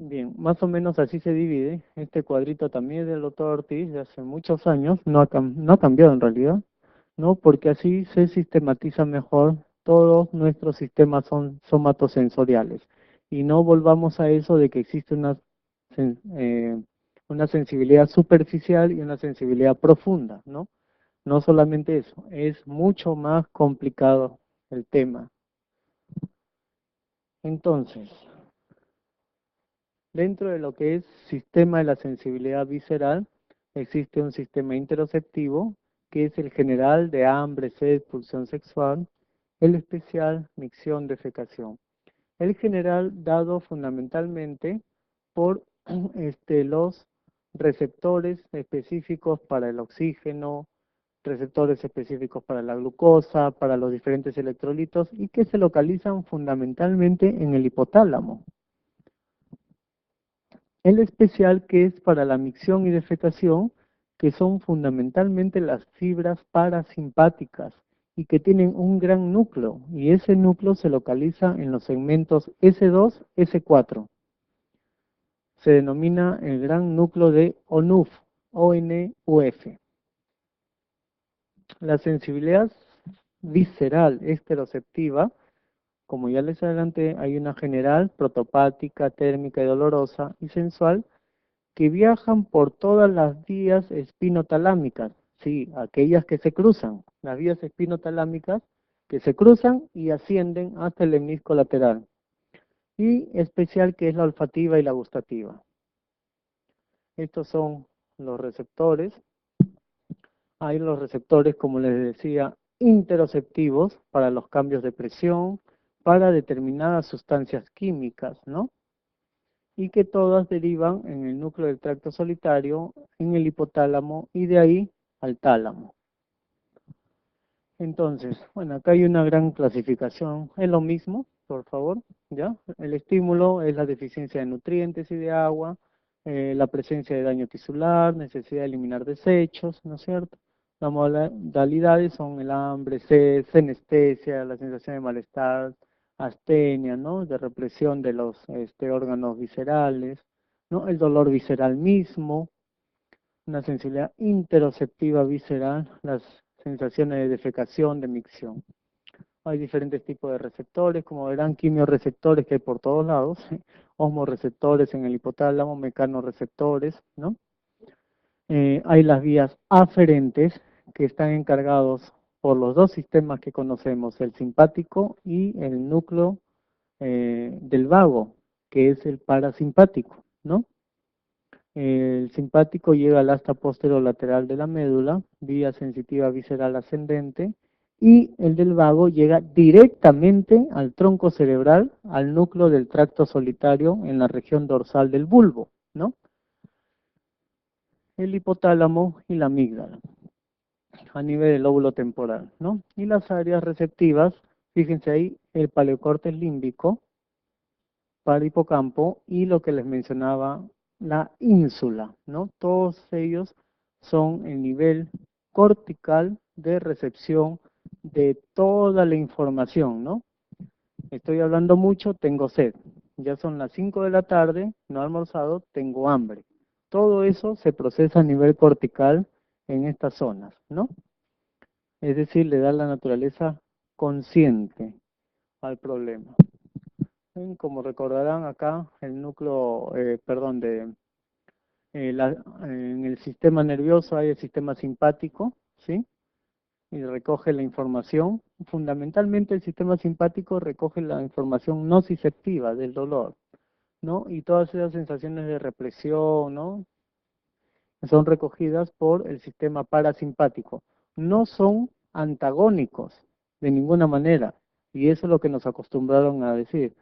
Bien, más o menos así se divide. Este cuadrito también es del doctor Ortiz de hace muchos años, no ha cambiado en realidad, ¿no? Porque así se sistematiza mejor todos nuestros sistemas somatosensoriales. Y no volvamos a eso de que existe una sensibilidad superficial y una sensibilidad profunda, ¿no? No solamente eso, es mucho más complicado el tema. Entonces, dentro de lo que es sistema de la sensibilidad visceral, existe un sistema interoceptivo, que es el general de hambre, sed, pulsión sexual, el especial, micción, defecación. El general dado fundamentalmente por los receptores específicos para el oxígeno, receptores específicos para la glucosa, para los diferentes electrolitos y que se localizan fundamentalmente en el hipotálamo. El especial que es para la micción y defecación, que son fundamentalmente las fibras parasimpáticas y que tienen un gran núcleo, y ese núcleo se localiza en los segmentos S2, S4. Se denomina el gran núcleo de ONUF, ONUF. La sensibilidad visceral esteroceptiva, como ya les adelanté, hay una general, protopática, térmica y dolorosa, y sensual, que viajan por todas las vías espinotalámicas, sí, aquellas que se cruzan, las vías espinotalámicas que se cruzan y ascienden hasta el hemisco lateral, y especial que es la olfativa y la gustativa. Estos son los receptores. Hay los receptores, como les decía, interoceptivos para los cambios de presión, para determinadas sustancias químicas, ¿no? Y que todas derivan en el núcleo del tracto solitario, en el hipotálamo y de ahí al tálamo. Entonces, bueno, acá hay una gran clasificación. Es lo mismo, por favor, ¿ya? El estímulo es la deficiencia de nutrientes y de agua, la presencia de daño tisular, necesidad de eliminar desechos, ¿no es cierto? Las modalidades son el hambre, sed, senestesia, la sensación de malestar, astenia, ¿no? De represión de los órganos viscerales, ¿no? El dolor visceral mismo, una sensibilidad interoceptiva visceral, las sensaciones de defecación, de micción. Hay diferentes tipos de receptores, como verán, quimioreceptores que hay por todos lados, osmoreceptores en el hipotálamo, mecanorreceptores, ¿no? Hay las vías aferentes que están encargados por los dos sistemas que conocemos, el simpático y el núcleo del vago, que es el parasimpático, ¿no? El simpático llega al asta posterolateral de la médula, vía sensitiva visceral ascendente, y el del vago llega directamente al tronco cerebral, al núcleo del tracto solitario en la región dorsal del bulbo, ¿no? El hipotálamo y la amígdala, a nivel del lóbulo temporal, ¿no? Y las áreas receptivas, fíjense ahí, el paleocórtex límbico, para hipocampo y lo que les mencionaba, la ínsula, ¿no? Todos ellos son el nivel cortical de recepción de toda la información, ¿no? Estoy hablando mucho, tengo sed. Ya son las 5 de la tarde, no he almorzado, tengo hambre. Todo eso se procesa a nivel cortical en estas zonas, ¿no? Es decir, le da la naturaleza consciente al problema. Como recordarán acá, el núcleo, perdón, en el sistema nervioso hay el sistema simpático, ¿sí? Y recoge la información. Fundamentalmente el sistema simpático recoge la información nociceptiva del dolor, ¿no? Y todas esas sensaciones de represión, ¿no? Son recogidas por el sistema parasimpático. No son antagónicos de ninguna manera. Y eso es lo que nos acostumbraron a decir,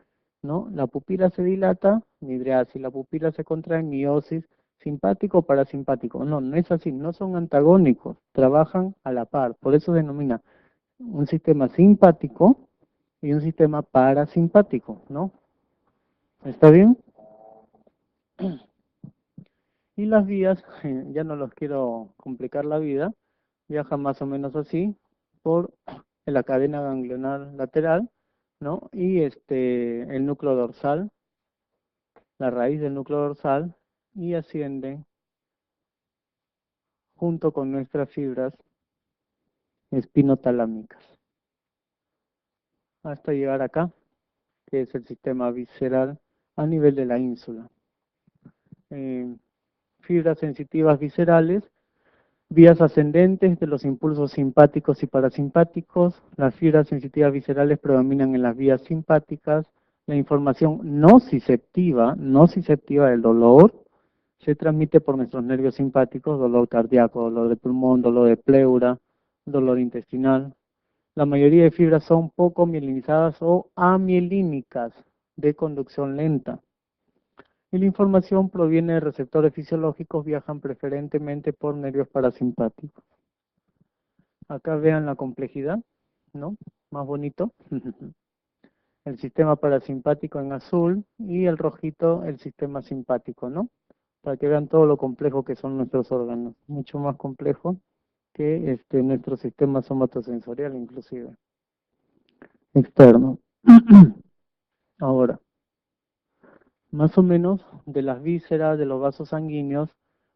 ¿no? La pupila se dilata, midriasis, la pupila se contrae, miosis, simpático o parasimpático. No, no es así, no son antagónicos, trabajan a la par. Por eso se denomina un sistema simpático y un sistema parasimpático, ¿no? ¿Está bien? Y las vías, ya no los quiero complicar la vida, viajan más o menos así por la cadena ganglionar lateral, ¿no? Y el núcleo dorsal, la raíz del núcleo dorsal y ascienden junto con nuestras fibras espinotalámicas hasta llegar acá, que es el sistema visceral a nivel de la ínsula. Fibras sensitivas viscerales, vías ascendentes de los impulsos simpáticos y parasimpáticos. Las fibras sensitivas viscerales predominan en las vías simpáticas. La información no nociceptiva del dolor se transmite por nuestros nervios simpáticos, dolor cardíaco, dolor de pulmón, dolor de pleura, dolor intestinal. La mayoría de fibras son poco mielinizadas o amielínicas, de conducción lenta. Y la información proviene de receptores fisiológicos, viajan preferentemente por nervios parasimpáticos. Acá vean la complejidad, ¿no? Más bonito. El sistema parasimpático en azul y el rojito el sistema simpático, ¿no? Para que vean todo lo complejo que son nuestros órganos. Mucho más complejo que nuestro sistema somatosensorial inclusive. Externo. Ahora, más o menos de las vísceras, de los vasos sanguíneos,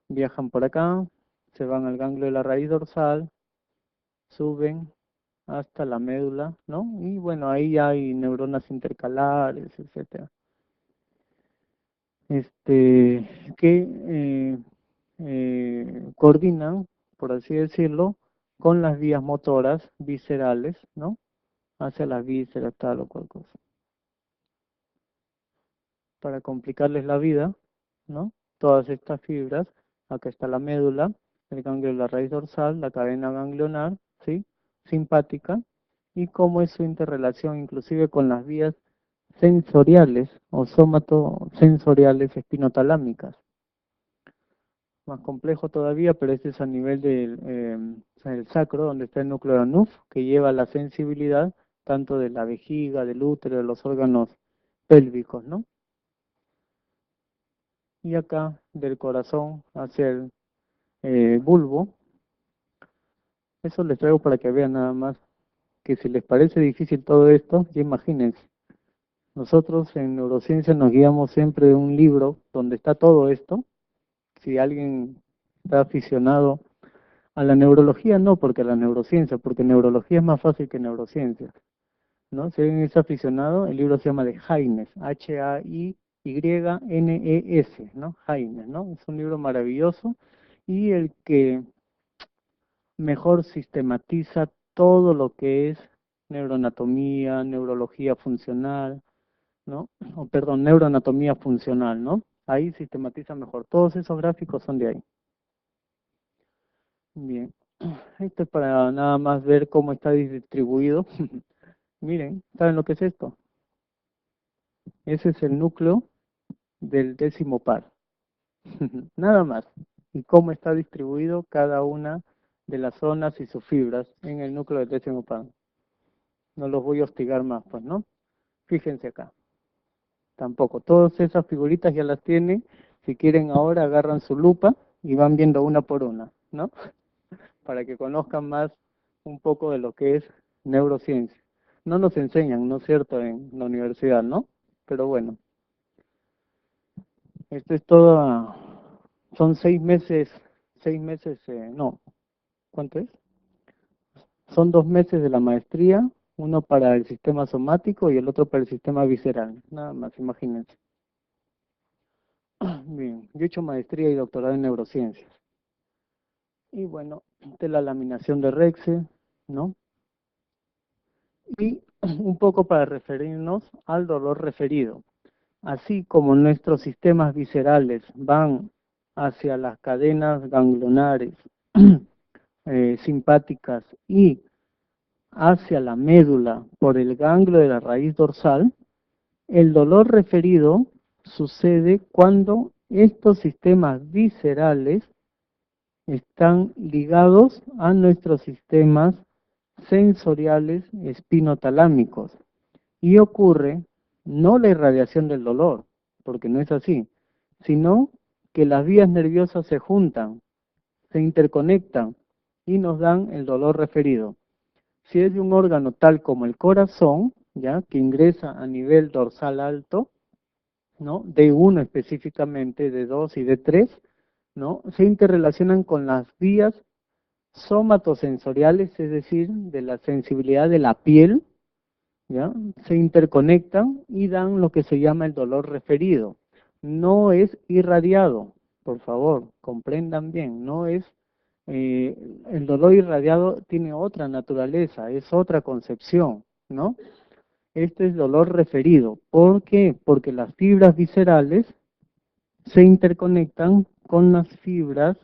viajan por acá, se van al ganglio de la raíz dorsal, suben hasta la médula, ¿no? Y bueno, ahí hay neuronas intercalares, etcétera. Que coordinan, por así decirlo, con las vías motoras viscerales, ¿no? Hacia las vísceras, tal o cual cosa. Para complicarles la vida, ¿no? Todas estas fibras, acá está la médula, el ganglio de la raíz dorsal, la cadena ganglionar, ¿sí? Simpática, y cómo es su interrelación inclusive con las vías sensoriales o somatosensoriales espinotalámicas. Más complejo todavía, pero este es a nivel del sacro, donde está el núcleo de Anuf, que lleva la sensibilidad tanto de la vejiga, del útero, de los órganos pélvicos, ¿no? Y acá del corazón hacia el bulbo. Eso les traigo para que vean nada más que si les parece difícil todo esto, ya imagínense. Nosotros en neurociencia nos guiamos siempre de un libro donde está todo esto. Si alguien está aficionado a la neurología, no porque a la neurociencia, porque neurología es más fácil que neurociencia, ¿no? Si alguien es aficionado, el libro se llama de Haines, Haynes, ¿no? Haines, ¿no? Es un libro maravilloso y el que mejor sistematiza todo lo que es neuroanatomía, neurología funcional, ¿no? O perdón, neuroanatomía funcional, ¿no? Ahí sistematiza mejor. Todos esos gráficos son de ahí. Bien. Esto es para nada más ver cómo está distribuido. Miren, ¿saben lo que es esto? Ese es el núcleo del décimo par. Nada más. Y cómo está distribuido cada una de las zonas y sus fibras en el núcleo del décimo par. No los voy a hostigar más, pues, ¿no? Fíjense acá. Tampoco. Todas esas figuritas ya las tienen. Si quieren ahora agarran su lupa y van viendo una por una, ¿no? Para que conozcan más un poco de lo que es neurociencia. No nos enseñan, ¿no es cierto?, en la universidad, ¿no? Pero bueno, esto es todo, son 6 meses, no, ¿cuánto es? Son 2 meses de la maestría, uno para el sistema somático y el otro para el sistema visceral, nada más, imagínense. Bien, yo he hecho maestría y doctorado en neurociencias. Y bueno, esta es la laminación de Rexe, ¿no? Y un poco para referirnos al dolor referido. Así como nuestros sistemas viscerales van hacia las cadenas ganglionares simpáticas y hacia la médula por el ganglio de la raíz dorsal, el dolor referido sucede cuando estos sistemas viscerales están ligados a nuestros sistemas sensoriales espinotalámicos y ocurre no la irradiación del dolor, porque no es así, sino que las vías nerviosas se juntan, se interconectan y nos dan el dolor referido. Si es de un órgano tal como el corazón, ya que ingresa a nivel dorsal alto, ¿no? D1 específicamente, D2 y D3, ¿no? Se interrelacionan con las vías somatosensoriales, es decir, de la sensibilidad de la piel, ¿ya? Se interconectan y dan lo que se llama el dolor referido. No es irradiado, por favor, comprendan bien, no es, el dolor irradiado tiene otra naturaleza, es otra concepción, ¿no? Este es dolor referido. ¿Por qué? Porque las fibras viscerales se interconectan con las fibras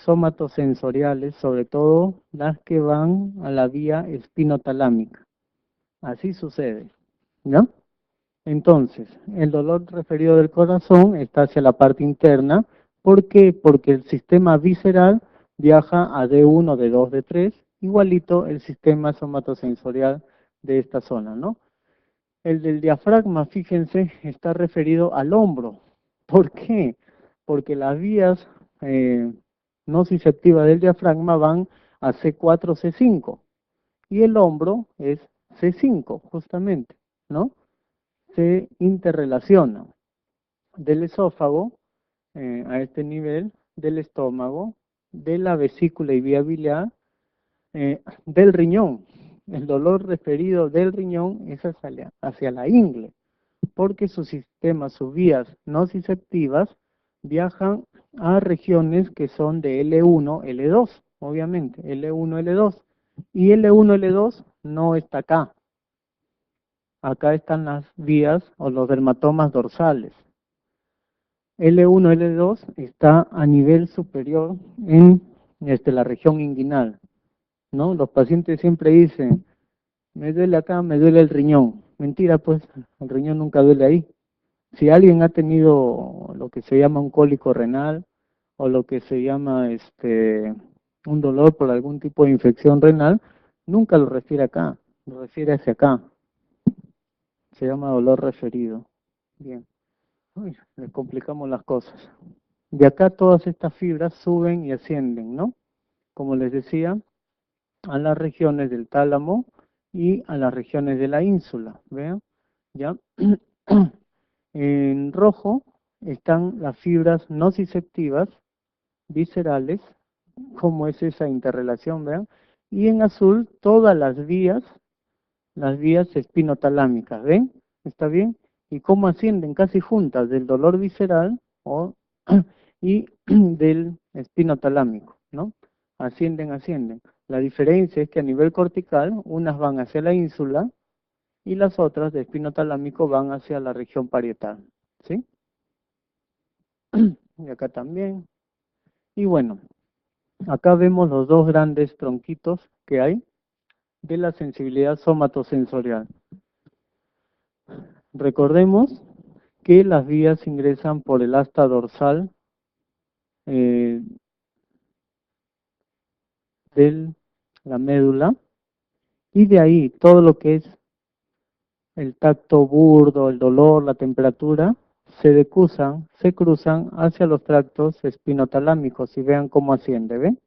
somatosensoriales, sobre todo las que van a la vía espinotalámica. Así sucede, ¿no? Entonces, el dolor referido del corazón está hacia la parte interna. ¿Por qué? Porque el sistema visceral viaja a D1, D2, D3, igualito el sistema somatosensorial de esta zona, ¿no? El del diafragma, fíjense, está referido al hombro. ¿Por qué? Porque las vías nociceptivas del diafragma van a C4, C5 y el hombro es C5, justamente, ¿no? Se interrelacionan del esófago a este nivel, del estómago, de la vesícula y vía biliar, del riñón. El dolor referido del riñón es hacia la ingle, porque su sistema, sus vías nociceptivas viajan a regiones que son de L1, L2, obviamente, L1, L2. Y L1, L2 no está acá. Acá están las vías o los dermatomas dorsales. L1, L2 está a nivel superior en la región inguinal, ¿no? Los pacientes siempre dicen, me duele acá, me duele el riñón. Mentira, pues, el riñón nunca duele ahí. Si alguien ha tenido lo que se llama un cólico renal o lo que se llama un dolor por algún tipo de infección renal, nunca lo refiere acá, lo refiere hacia acá. Se llama dolor referido. Bien. Uy, le complicamos las cosas. De acá todas estas fibras suben y ascienden, ¿no? Como les decía, a las regiones del tálamo y a las regiones de la ínsula, ¿vean? ¿Ya? En rojo están las fibras nociceptivas, viscerales, como es esa interrelación, ¿vean? Y en azul todas las vías espinotalámicas, ¿ven? ¿Está bien? Y cómo ascienden casi juntas del dolor visceral y del espinotalámico, ¿no? Ascienden, ascienden. La diferencia es que a nivel cortical, unas van hacia la ínsula y las otras de espinotalámico van hacia la región parietal, ¿sí? Y acá también. Y bueno, acá vemos los dos grandes tronquitos que hay de la sensibilidad somatosensorial. Recordemos que las vías ingresan por el asta dorsal eh, de la médula y de ahí todo lo que es el tacto burdo, el dolor, la temperatura, se cruzan hacia los tractos espinotalámicos y vean cómo asciende, ¿ven?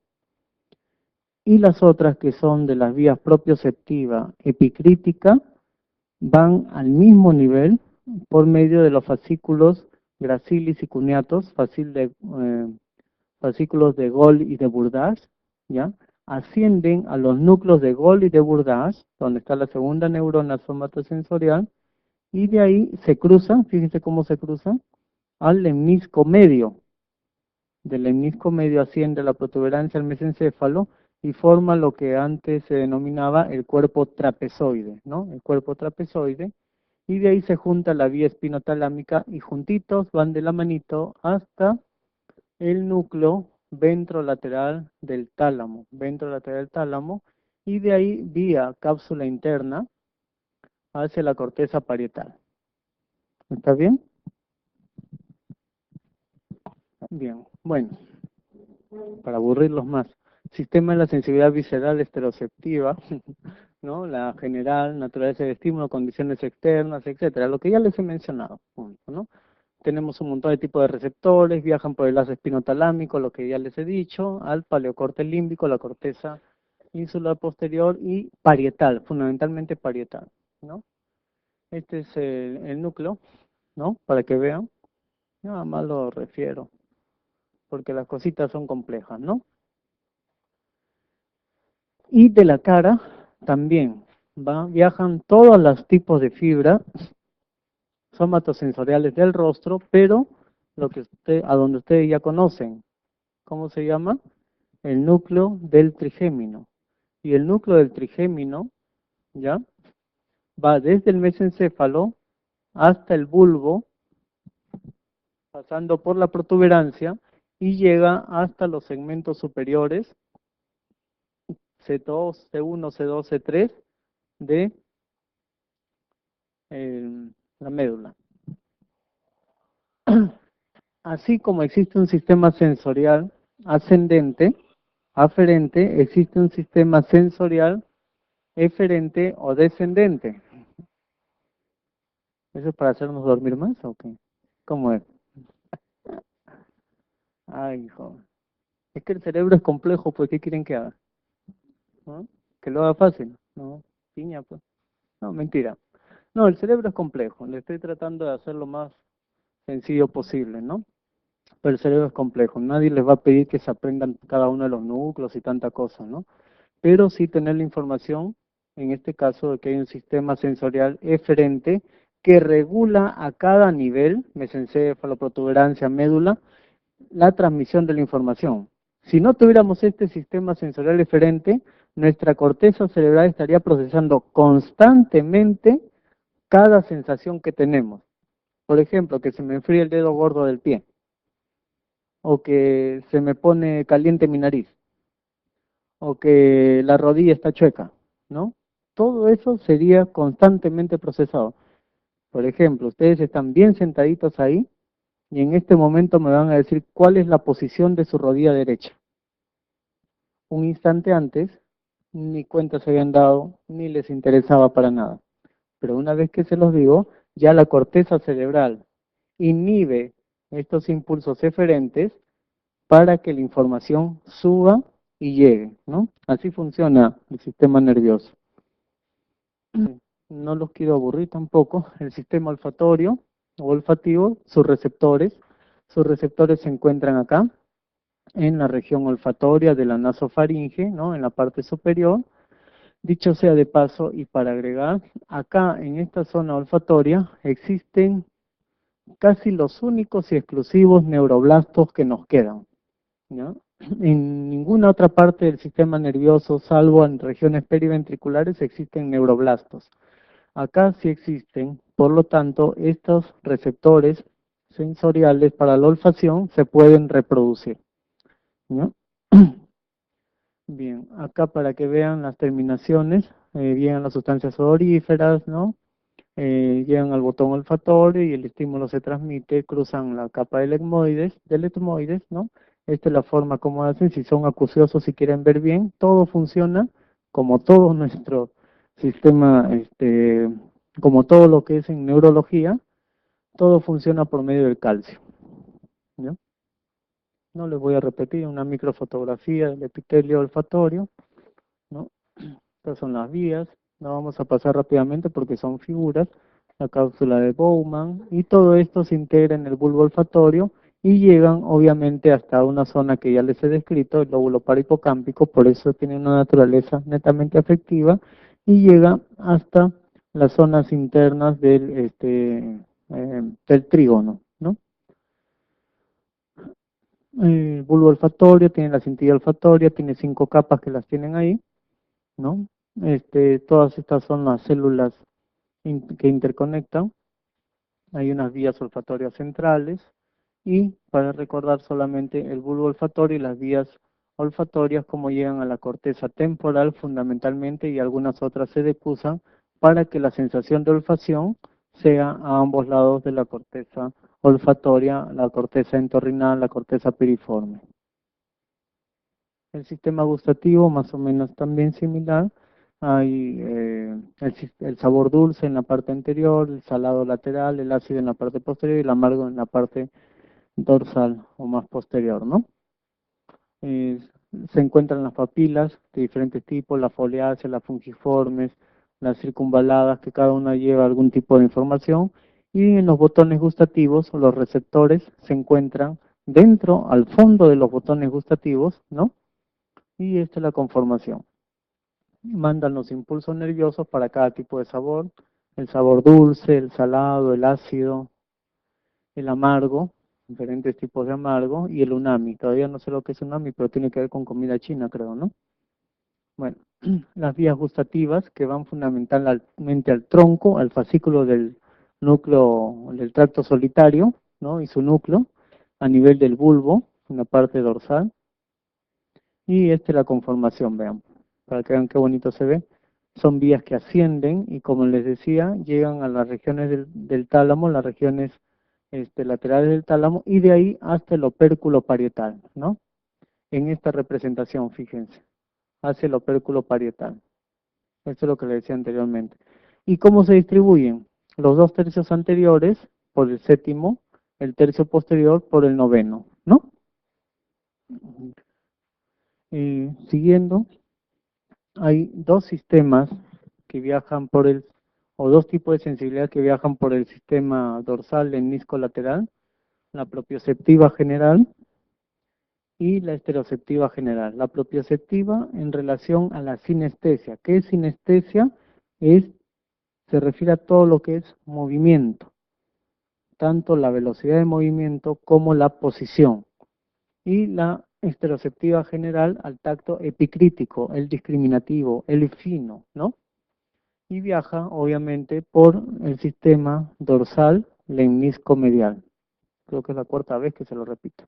Y las otras que son de las vías propioceptiva, epicrítica, van al mismo nivel por medio de los fascículos gracilis y cuneatos, fascículos de Gol y de Burdach, ¿ya? Ascienden a los núcleos de Gol y de Burdach, donde está la segunda neurona somatosensorial, y de ahí se cruzan, fíjense cómo se cruzan, al lemnisco medio. Del lemnisco medio asciende la protuberancia al mesencéfalo y forma lo que antes se denominaba el cuerpo trapezoide, ¿no? El cuerpo trapezoide, y de ahí se junta la vía espinotalámica y juntitos van de la manito hasta el núcleo ventrolateral del tálamo, y de ahí vía cápsula interna hacia la corteza parietal. ¿Está bien? Bien, bueno, para aburrirlos más. Sistema de la sensibilidad visceral estereoceptiva, ¿no? La general, naturaleza del estímulo, condiciones externas, etcétera, lo que ya les he mencionado, ¿no? Tenemos un montón de tipos de receptores, viajan por el lazo espinotalámico, lo que ya les he dicho, al paleocorte límbico, la corteza insular posterior y parietal, fundamentalmente parietal, ¿no? Este es el núcleo, ¿no? Para que vean, nada más lo refiero, porque las cositas son complejas, ¿no? Y de la cara también viajan todos los tipos de fibra somatosensoriales del rostro, pero a donde ustedes ya conocen, ¿cómo se llama? El núcleo del trigémino. Y el núcleo del trigémino, ¿ya? Va desde el mesencéfalo hasta el bulbo, pasando por la protuberancia y llega hasta los segmentos superiores C2, C1, C2, C3 de la médula. Así como existe un sistema sensorial ascendente, aferente, existe un sistema sensorial eferente o descendente. ¿Eso es para hacernos dormir más o qué? ¿Cómo es? Ay, hijo. Es que el cerebro es complejo, pues, ¿qué quieren que haga? ¿No? ¿Que lo haga fácil? No, piña, pues. No, mentira. No, el cerebro es complejo. Le estoy tratando de hacerlo más sencillo posible, ¿no? Pero el cerebro es complejo. Nadie les va a pedir que se aprendan cada uno de los núcleos y tanta cosa, ¿no? Pero sí tener la información, en este caso, de que hay un sistema sensorial eferente que regula a cada nivel, mesencéfalo, protuberancia, médula, la transmisión de la información. Si no tuviéramos este sistema sensorial eferente, nuestra corteza cerebral estaría procesando constantemente cada sensación que tenemos. Por ejemplo, que se me enfríe el dedo gordo del pie, o que se me pone caliente mi nariz, o que la rodilla está chueca, ¿no? Todo eso sería constantemente procesado. Por ejemplo, ustedes están bien sentaditos ahí y en este momento me van a decir cuál es la posición de su rodilla derecha. Un instante antes, ni cuenta se habían dado, ni les interesaba para nada. Pero una vez que se los digo, ya la corteza cerebral inhibe estos impulsos eferentes para que la información suba y llegue, ¿no? Así funciona el sistema nervioso. No los quiero aburrir tampoco. El sistema olfatorio o olfativo, sus receptores se encuentran acá, en la región olfatoria de la nasofaringe, ¿no? En la parte superior. Dicho sea de paso, y para agregar, acá en esta zona olfatoria existen casi los únicos y exclusivos neuroblastos que nos quedan, ¿no? En ninguna otra parte del sistema nervioso, salvo en regiones periventriculares, existen neuroblastos. Acá sí existen, por lo tanto, estos receptores sensoriales para la olfacción se pueden reproducir, ¿no? Bien, acá para que vean las terminaciones, llegan las sustancias odoríferas, ¿no? Llegan al botón olfatorio y el estímulo se transmite, cruzan la capa del etmoides, ¿no? Esta es la forma como hacen, si son acuciosos, si quieren ver bien, todo funciona como todo nuestro sistema, como todo lo que es en neurología, todo funciona por medio del calcio, ¿no? No les voy a repetir, una microfotografía del epitelio olfatorio, ¿no? Estas son las vías, no vamos a pasar rápidamente porque son figuras, la cápsula de Bowman, y todo esto se integra en el bulbo olfatorio y llegan obviamente hasta una zona que ya les he descrito, el lóbulo parahipocámpico, por eso tiene una naturaleza netamente afectiva, y llega hasta las zonas internas del trígono, ¿no? El bulbo olfatorio tiene la cintilla olfatoria, tiene 5 capas que las tienen ahí, ¿no? Todas estas son las células que interconectan. Hay unas vías olfatorias centrales y para recordar solamente el bulbo olfatorio y las vías olfatorias como llegan a la corteza temporal fundamentalmente y algunas otras se decusan para que la sensación de olfacción sea a ambos lados de la corteza olfatoria, la corteza entorrinal, la corteza piriforme. El sistema gustativo más o menos también similar. Hay el sabor dulce en la parte anterior, el salado lateral, el ácido en la parte posterior y el amargo en la parte dorsal o más posterior, ¿no? Eh, Se encuentran las papilas de diferentes tipos, las foliáceas, las fungiformes, las circunvaladas, que cada una lleva algún tipo de información, Y en los botones gustativos, los receptores se encuentran dentro, al fondo de los botones gustativos, ¿no? Y esta es la conformación. Mandan los impulsos nerviosos para cada tipo de sabor, el sabor dulce, el salado, el ácido, el amargo, diferentes tipos de amargo, y el unami. Todavía no sé lo que es unami, pero tiene que ver con comida china, creo, ¿no? Bueno, las vías gustativas que van fundamentalmente al tronco, al fascículo del núcleo, del tracto solitario, ¿no? Y su núcleo, a nivel del bulbo, en la parte dorsal. Y esta es la conformación, vean, para que vean qué bonito se ve. Son vías que ascienden y, como les decía, llegan a las regiones del tálamo, las regiones laterales del tálamo, y de ahí hasta el opérculo parietal, ¿no? En esta representación, fíjense, hacia el opérculo parietal. Esto es lo que les decía anteriormente. ¿Y cómo se distribuyen? Los 2 tercios anteriores por el séptimo, el tercio posterior por el noveno, ¿no? Y siguiendo, hay dos sistemas que viajan por o dos tipos de sensibilidad que viajan por el sistema dorsal lemnisco lateral, la propioceptiva general y la estereoceptiva general. La propioceptiva en relación a la sinestesia. ¿Qué es sinestesia? Se refiere a todo lo que es movimiento, tanto la velocidad de movimiento como la posición. Y la estereoceptiva general al tacto epicrítico, el discriminativo, el fino, ¿no? Y viaja, obviamente, por el sistema dorsal lemnisco-medial. Creo que es la 4ª vez que se lo repito.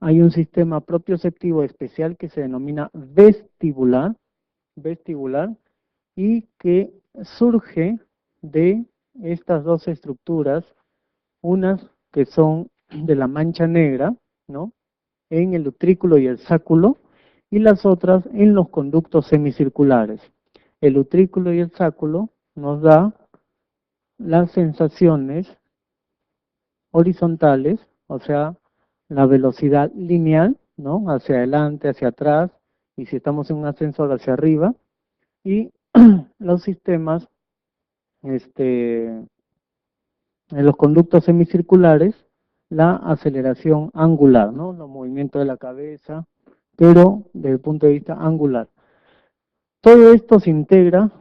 Hay un sistema propioceptivo especial que se denomina vestibular, y que surge de estas dos estructuras, unas que son de la mancha negra, ¿no? En el utrículo y el sáculo, y las otras en los conductos semicirculares. El utrículo y el sáculo nos da las sensaciones horizontales, o sea, la velocidad lineal, ¿no? Hacia adelante, hacia atrás, y si estamos en un ascensor hacia arriba, y los sistemas, en los conductos semicirculares, la aceleración angular, ¿no? Los movimientos de la cabeza, pero desde el punto de vista angular. Todo esto se integra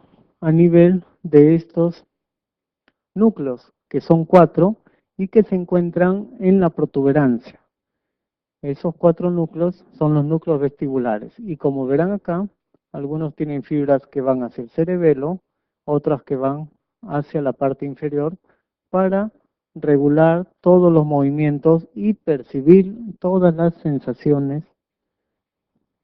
a nivel de estos núcleos, que son 4 y que se encuentran en la protuberancia. Esos 4 núcleos son los núcleos vestibulares. Y como verán acá, algunos tienen fibras que van hacia el cerebelo, otras que van hacia la parte inferior, para regular todos los movimientos y percibir todas las sensaciones,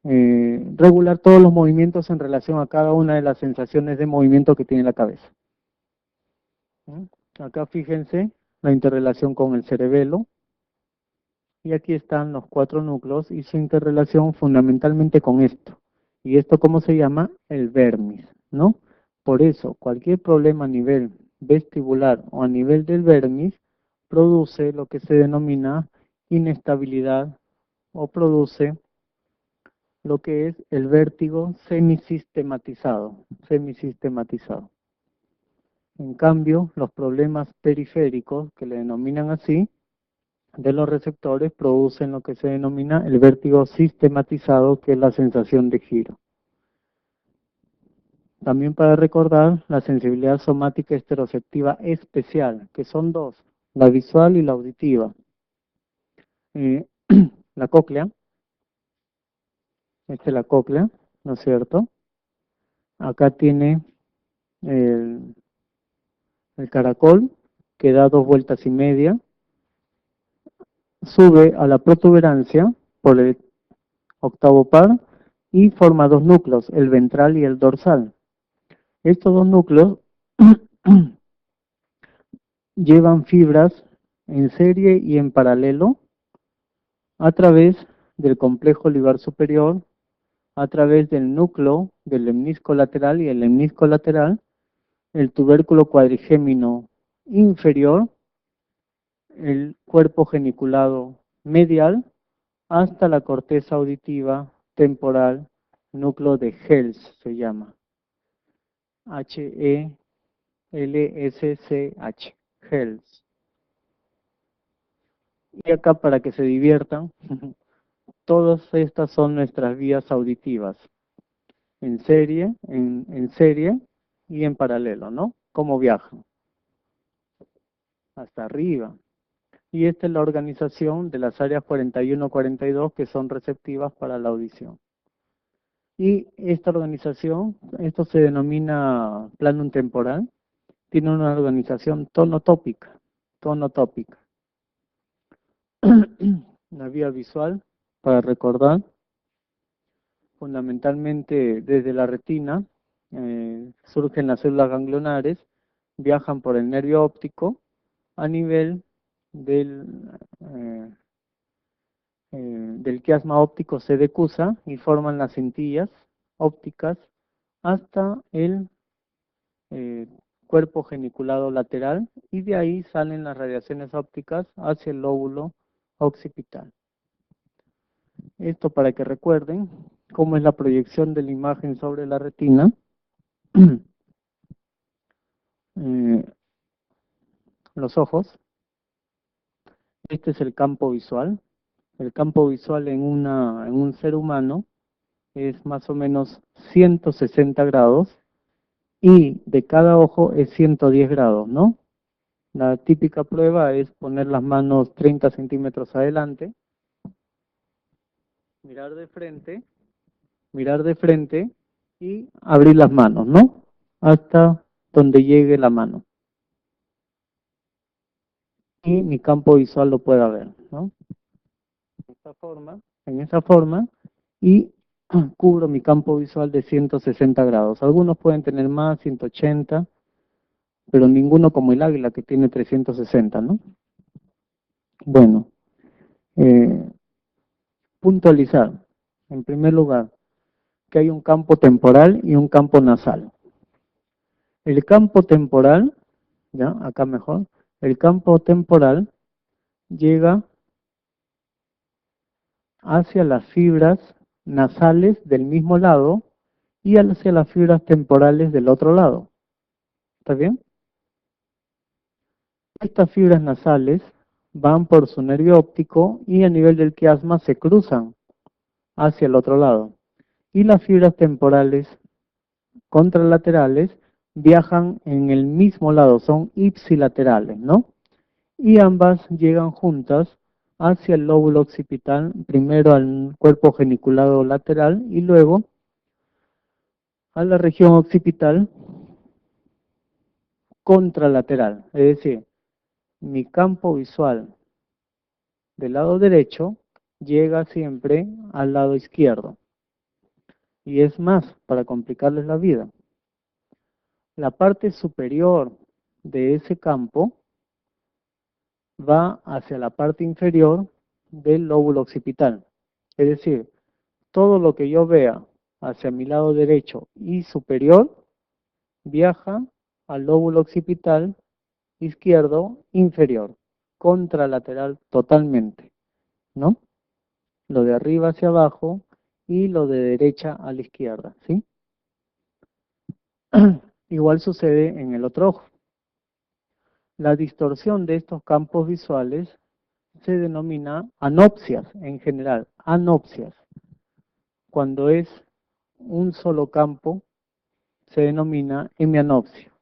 regular todos los movimientos en relación a cada una de las sensaciones de movimiento que tiene la cabeza. Acá fíjense la interrelación con el cerebelo, y aquí están los 4 núcleos y su interrelación fundamentalmente con esto. ¿Y esto cómo se llama? El vermis, ¿no? Por eso, cualquier problema a nivel vestibular o a nivel del vermis produce lo que se denomina inestabilidad, o produce lo que es el vértigo semisistematizado. En cambio, los problemas periféricos, que le denominan así, de los receptores, producen lo que se denomina el vértigo sistematizado, que es la sensación de giro. También para recordar la sensibilidad somática estereoceptiva especial, que son 2, la visual y la auditiva. La cóclea, esta es la cóclea, ¿no es cierto? Acá tiene el caracol, que da 2 vueltas y media, sube a la protuberancia por el octavo par y forma 2 núcleos, el ventral y el dorsal. Estos 2 núcleos llevan fibras en serie y en paralelo a través del complejo libar superior, a través del núcleo del lemnisco lateral y el lemnisco lateral, el tubérculo cuadrigémino inferior, el cuerpo geniculado medial, hasta la corteza auditiva temporal, núcleo de Hels se llama, H-E-L-S-C-H, Hz. Y acá para que se diviertan, todas estas son nuestras vías auditivas, en serie, en serie y en paralelo, ¿no? ¿Cómo viajan? Hasta arriba. Y esta es la organización de las áreas 41 y 42 que son receptivas para la audición. Y esta organización, esto se denomina plano temporal, tiene una organización tonotópica, tonotópica. Una vía visual, para recordar, fundamentalmente desde la retina, surgen las células ganglionares, viajan por el nervio óptico a nivel del quiasma óptico se decusa y forman las cintillas ópticas hasta el eh, cuerpo geniculado lateral y de ahí salen las radiaciones ópticas hacia el lóbulo occipital. Esto para que recuerden cómo es la proyección de la imagen sobre la retina. Los ojos. Este es el campo visual. El campo visual en un ser humano es más o menos 160 grados y de cada ojo es 110 grados, ¿no? La típica prueba es poner las manos 30 centímetros adelante, mirar de frente y abrir las manos, ¿no? Hasta donde llegue la mano. Y mi campo visual lo pueda ver, ¿no? En esa forma, y cubro mi campo visual de 160 grados. Algunos pueden tener más, 180, pero ninguno como el águila que tiene 360, ¿no? Bueno, eh, puntualizar, en primer lugar, que hay un campo temporal y un campo nasal. El campo temporal, ya, acá mejor, el campo temporal llega hacia las fibras nasales del mismo lado y hacia las fibras temporales del otro lado. ¿Está bien? Estas fibras nasales van por su nervio óptico y a nivel del quiasma se cruzan hacia el otro lado. Y las fibras temporales contralaterales viajan en el mismo lado, son ipsilaterales, ¿no? Y ambas llegan juntas hacia el lóbulo occipital, primero al cuerpo geniculado lateral y luego a la región occipital contralateral. Es decir, mi campo visual del lado derecho llega siempre al lado izquierdo. Y es más, para complicarles la vida, la parte superior de ese campo va hacia la parte inferior del lóbulo occipital. Es decir, todo lo que yo vea hacia mi lado derecho y superior viaja al lóbulo occipital izquierdo inferior, contralateral totalmente, ¿no? Lo de arriba hacia abajo y lo de derecha a la izquierda, ¿sí? Igual sucede en el otro ojo. La distorsión de estos campos visuales se denomina anopsias en general, anopsias. Cuando es un solo campo, se denomina hemianopsia.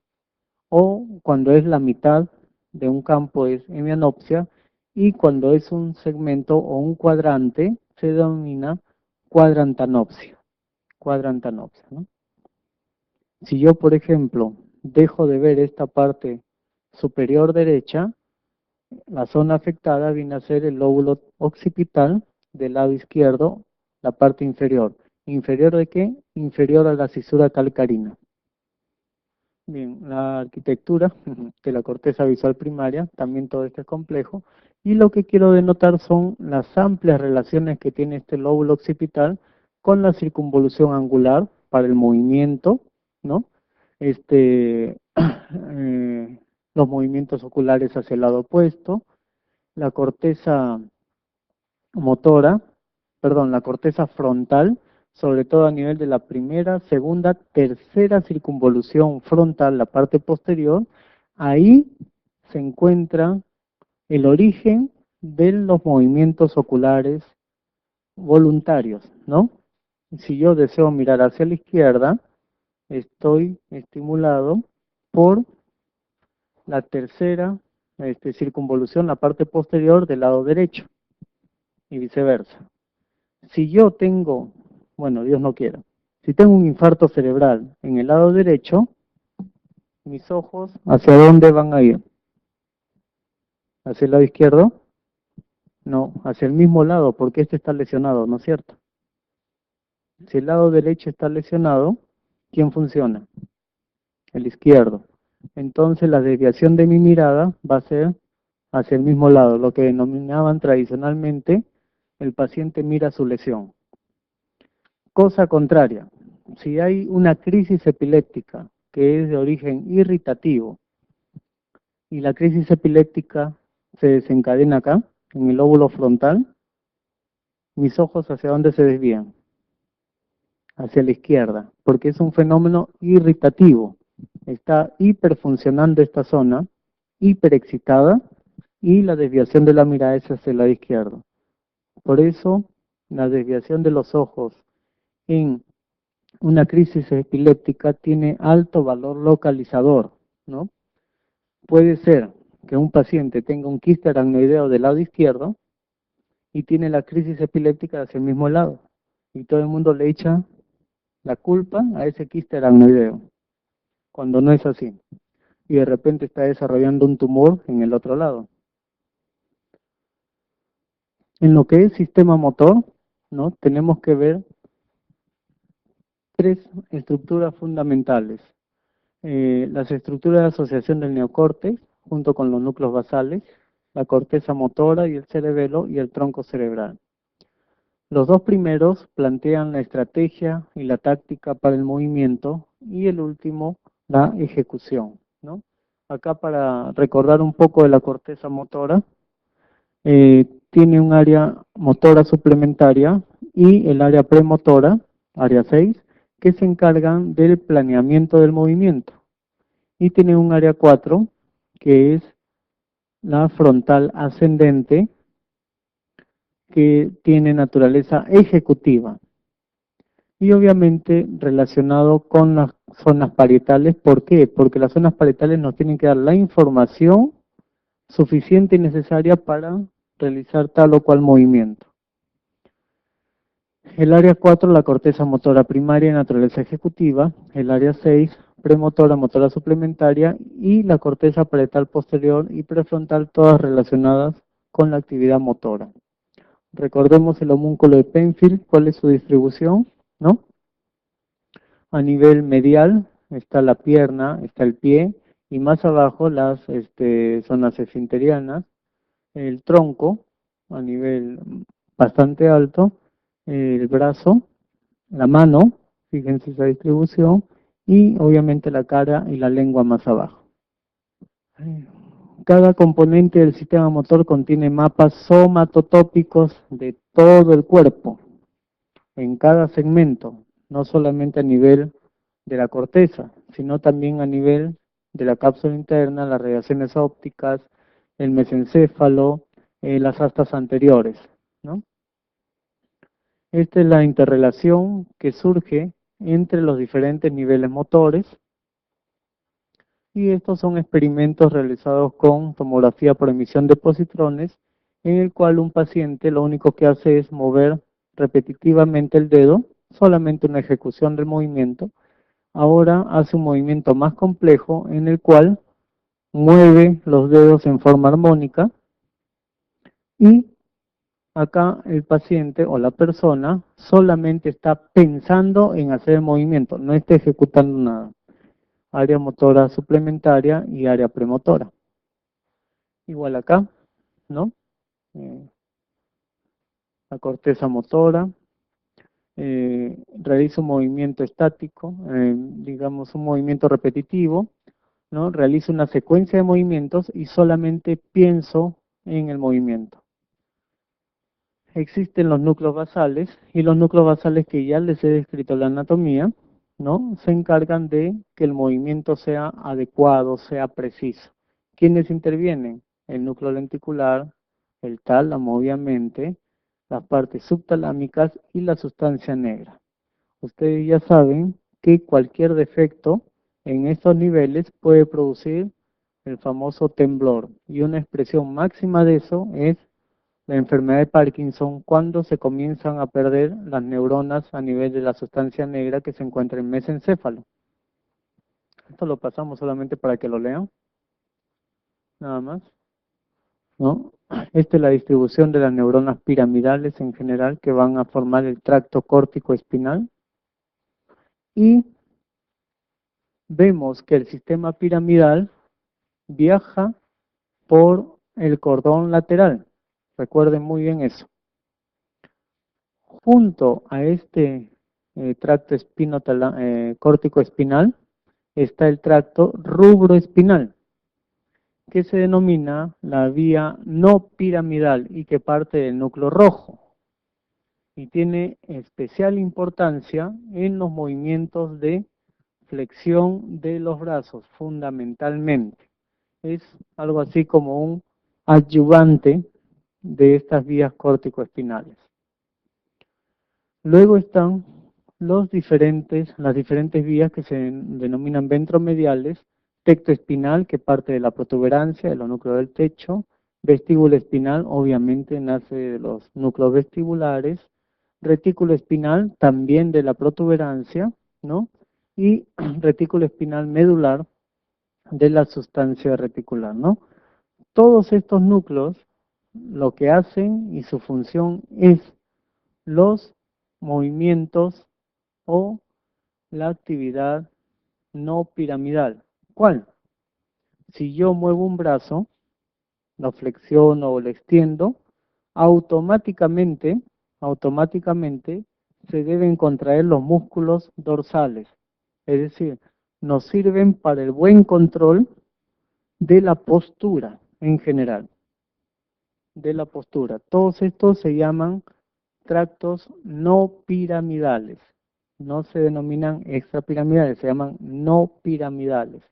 O cuando es la mitad de un campo es hemianopsia, y cuando es un segmento o un cuadrante, se denomina cuadrantanopsia. Cuadrantanopsia, ¿no? Si yo, por ejemplo, dejo de ver esta parte superior derecha, la zona afectada viene a ser el lóbulo occipital del lado izquierdo, la parte inferior. ¿Inferior de qué? Inferior a la cisura calcarina. Bien, la arquitectura de la corteza visual primaria, también todo esto es complejo, y lo que quiero denotar son las amplias relaciones que tiene este lóbulo occipital con la circunvolución angular para el movimiento, ¿no? Los movimientos oculares hacia el lado opuesto, la corteza motora, perdón, la corteza frontal, sobre todo a nivel de la primera, segunda, tercera circunvolución frontal, la parte posterior, ahí se encuentra el origen de los movimientos oculares voluntarios, ¿no? Si yo deseo mirar hacia la izquierda, estoy estimulado por la tercera circunvolución, la parte posterior del lado derecho, y viceversa. Si yo tengo, bueno, Dios no quiera, si tengo un infarto cerebral en el lado derecho, mis ojos, ¿hacia dónde van a ir? ¿Hacia el lado izquierdo? No, hacia el mismo lado, porque este está lesionado, ¿no es cierto? Si el lado derecho está lesionado, ¿quién funciona? El izquierdo. Entonces la desviación de mi mirada va a ser hacia el mismo lado, lo que denominaban tradicionalmente el paciente mira su lesión. Cosa contraria, si hay una crisis epiléptica que es de origen irritativo y la crisis epiléptica se desencadena acá, en el lóbulo frontal, mis ojos ¿hacia dónde se desvían? Hacia la izquierda, porque es un fenómeno irritativo. Está hiperfuncionando esta zona, hiperexcitada, y la desviación de la mirada es hacia el lado izquierdo. Por eso, la desviación de los ojos en una crisis epiléptica tiene alto valor localizador, ¿no? Puede ser que un paciente tenga un quiste aracnoideo del lado izquierdo y tiene la crisis epiléptica hacia el mismo lado, y todo el mundo le echa la culpa a ese quiste aracnoideo, cuando no es así, y de repente está desarrollando un tumor en el otro lado. En lo que es sistema motor, ¿no? Tenemos que ver tres estructuras fundamentales. Las estructuras de asociación del neocórtex, junto con los núcleos basales, la corteza motora y el cerebelo y el tronco cerebral. Los dos primeros plantean la estrategia y la táctica para el movimiento y el último la ejecución, ¿no? Acá para recordar un poco de la corteza motora, tiene un área motora suplementaria y el área premotora, área 6, que se encargan del planeamiento del movimiento. Y tiene un área 4, que es la frontal ascendente, que tiene naturaleza ejecutiva. Y obviamente relacionado con las zonas parietales. ¿Por qué? Porque las zonas parietales nos tienen que dar la información suficiente y necesaria para realizar tal o cual movimiento. El área 4, la corteza motora primaria de naturaleza ejecutiva. El área 6, premotora, motora suplementaria. Y la corteza parietal posterior y prefrontal, todas relacionadas con la actividad motora. Recordemos el homúnculo de Penfield, ¿cuál es su distribución? ¿No? A nivel medial está la pierna, está el pie, y más abajo las zonas esfinterianas, el tronco, a nivel bastante alto, el brazo, la mano, fíjense esa distribución, y obviamente la cara y la lengua más abajo. Cada componente del sistema motor contiene mapas somatotópicos de todo el cuerpo, en cada segmento, no solamente a nivel de la corteza, sino también a nivel de la cápsula interna, las radiaciones ópticas, el mesencéfalo, las astas anteriores, ¿no? Esta es la interrelación que surge entre los diferentes niveles motores, y estos son experimentos realizados con tomografía por emisión de positrones, en el cual un paciente lo único que hace es mover repetitivamente el dedo, solamente una ejecución del movimiento. Ahora hace un movimiento más complejo en el cual mueve los dedos en forma armónica, y acá el paciente o la persona solamente está pensando en hacer el movimiento, no está ejecutando nada. Área motora suplementaria y área premotora. Igual acá, ¿no? La corteza motora, realiza un movimiento estático, digamos un movimiento repetitivo, ¿no? Realizo una secuencia de movimientos y solamente pienso en el movimiento. Existen los núcleos basales, y los núcleos basales, que ya les he descrito la anatomía, ¿no? Se encargan de que el movimiento sea adecuado, sea preciso. ¿Quiénes intervienen? El núcleo lenticular, el tálamo, obviamente, las partes subtalámicas y la sustancia negra. Ustedes ya saben que cualquier defecto en estos niveles puede producir el famoso temblor. Y una expresión máxima de eso es la enfermedad de Parkinson, cuando se comienzan a perder las neuronas a nivel de la sustancia negra que se encuentra en mesencéfalo. Esto lo pasamos solamente para que lo lean, nada más, ¿no? Esta es la distribución de las neuronas piramidales en general que van a formar el tracto córtico espinal. Y vemos que el sistema piramidal viaja por el cordón lateral. Recuerden muy bien eso. Junto a este tracto córtico espinal está el tracto rubroespinal, que se denomina la vía no piramidal y que parte del núcleo rojo. Y tiene especial importancia en los movimientos de flexión de los brazos, fundamentalmente. Es algo así como un adyuvante de estas vías córtico-espinales. Luego están las diferentes vías que se denominan ventromediales, tecto espinal, que parte de la protuberancia de los núcleos del techo, vestíbulo espinal, obviamente nace de los núcleos vestibulares, retículo espinal, también de la protuberancia, ¿no? Y retículo espinal medular, de la sustancia reticular, ¿no? Todos estos núcleos lo que hacen y su función es los movimientos o la actividad no piramidal. ¿Cuál? Si yo muevo un brazo, lo flexiono o lo extiendo, automáticamente se deben contraer los músculos dorsales. Es decir, nos sirven para el buen control de la postura en general. De la postura. Todos estos se llaman tractos no piramidales. No se denominan extrapiramidales, se llaman no piramidales.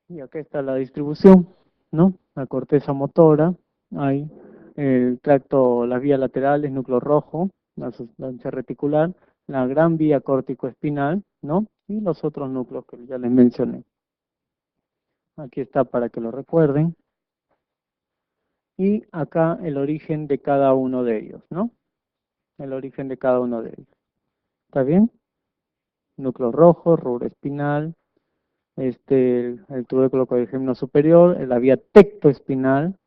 Y acá está la distribución, ¿no? La corteza motora, hay el tracto, las vías laterales, núcleo rojo, la sustancia reticular, la gran vía córtico-espinal, ¿no? Y los otros núcleos que ya les mencioné. Aquí está para que lo recuerden. Y acá el origen de cada uno de ellos, ¿no? El origen de cada uno de ellos. ¿Está bien? Núcleo rojo, rubro espinal, el tubérculo cuadrigémino superior, la vía tectoespinal,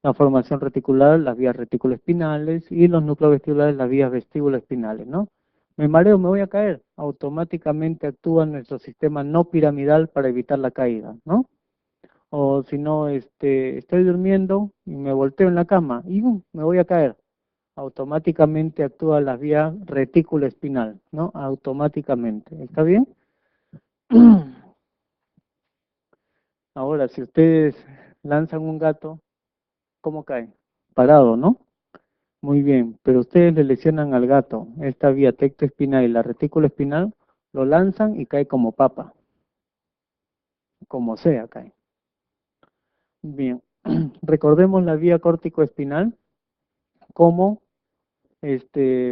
la formación reticular, las vías reticuloespinales y los núcleos vestibulares, las vías vestíbuloespinales, ¿no? Me mareo, me voy a caer. Automáticamente actúa nuestro sistema no piramidal para evitar la caída, ¿no? O si no, estoy durmiendo y me volteo en la cama y me voy a caer. Automáticamente actúa la vía retículo espinal, ¿no? Automáticamente. ¿Está bien? Ahora, si ustedes lanzan un gato, ¿cómo cae? Parado, ¿no? Muy bien, pero ustedes le lesionan al gato, esta vía tectoespinal y la retículo espinal, lo lanzan y cae como papa, como sea cae. Bien, recordemos la vía córtico-espinal, cómo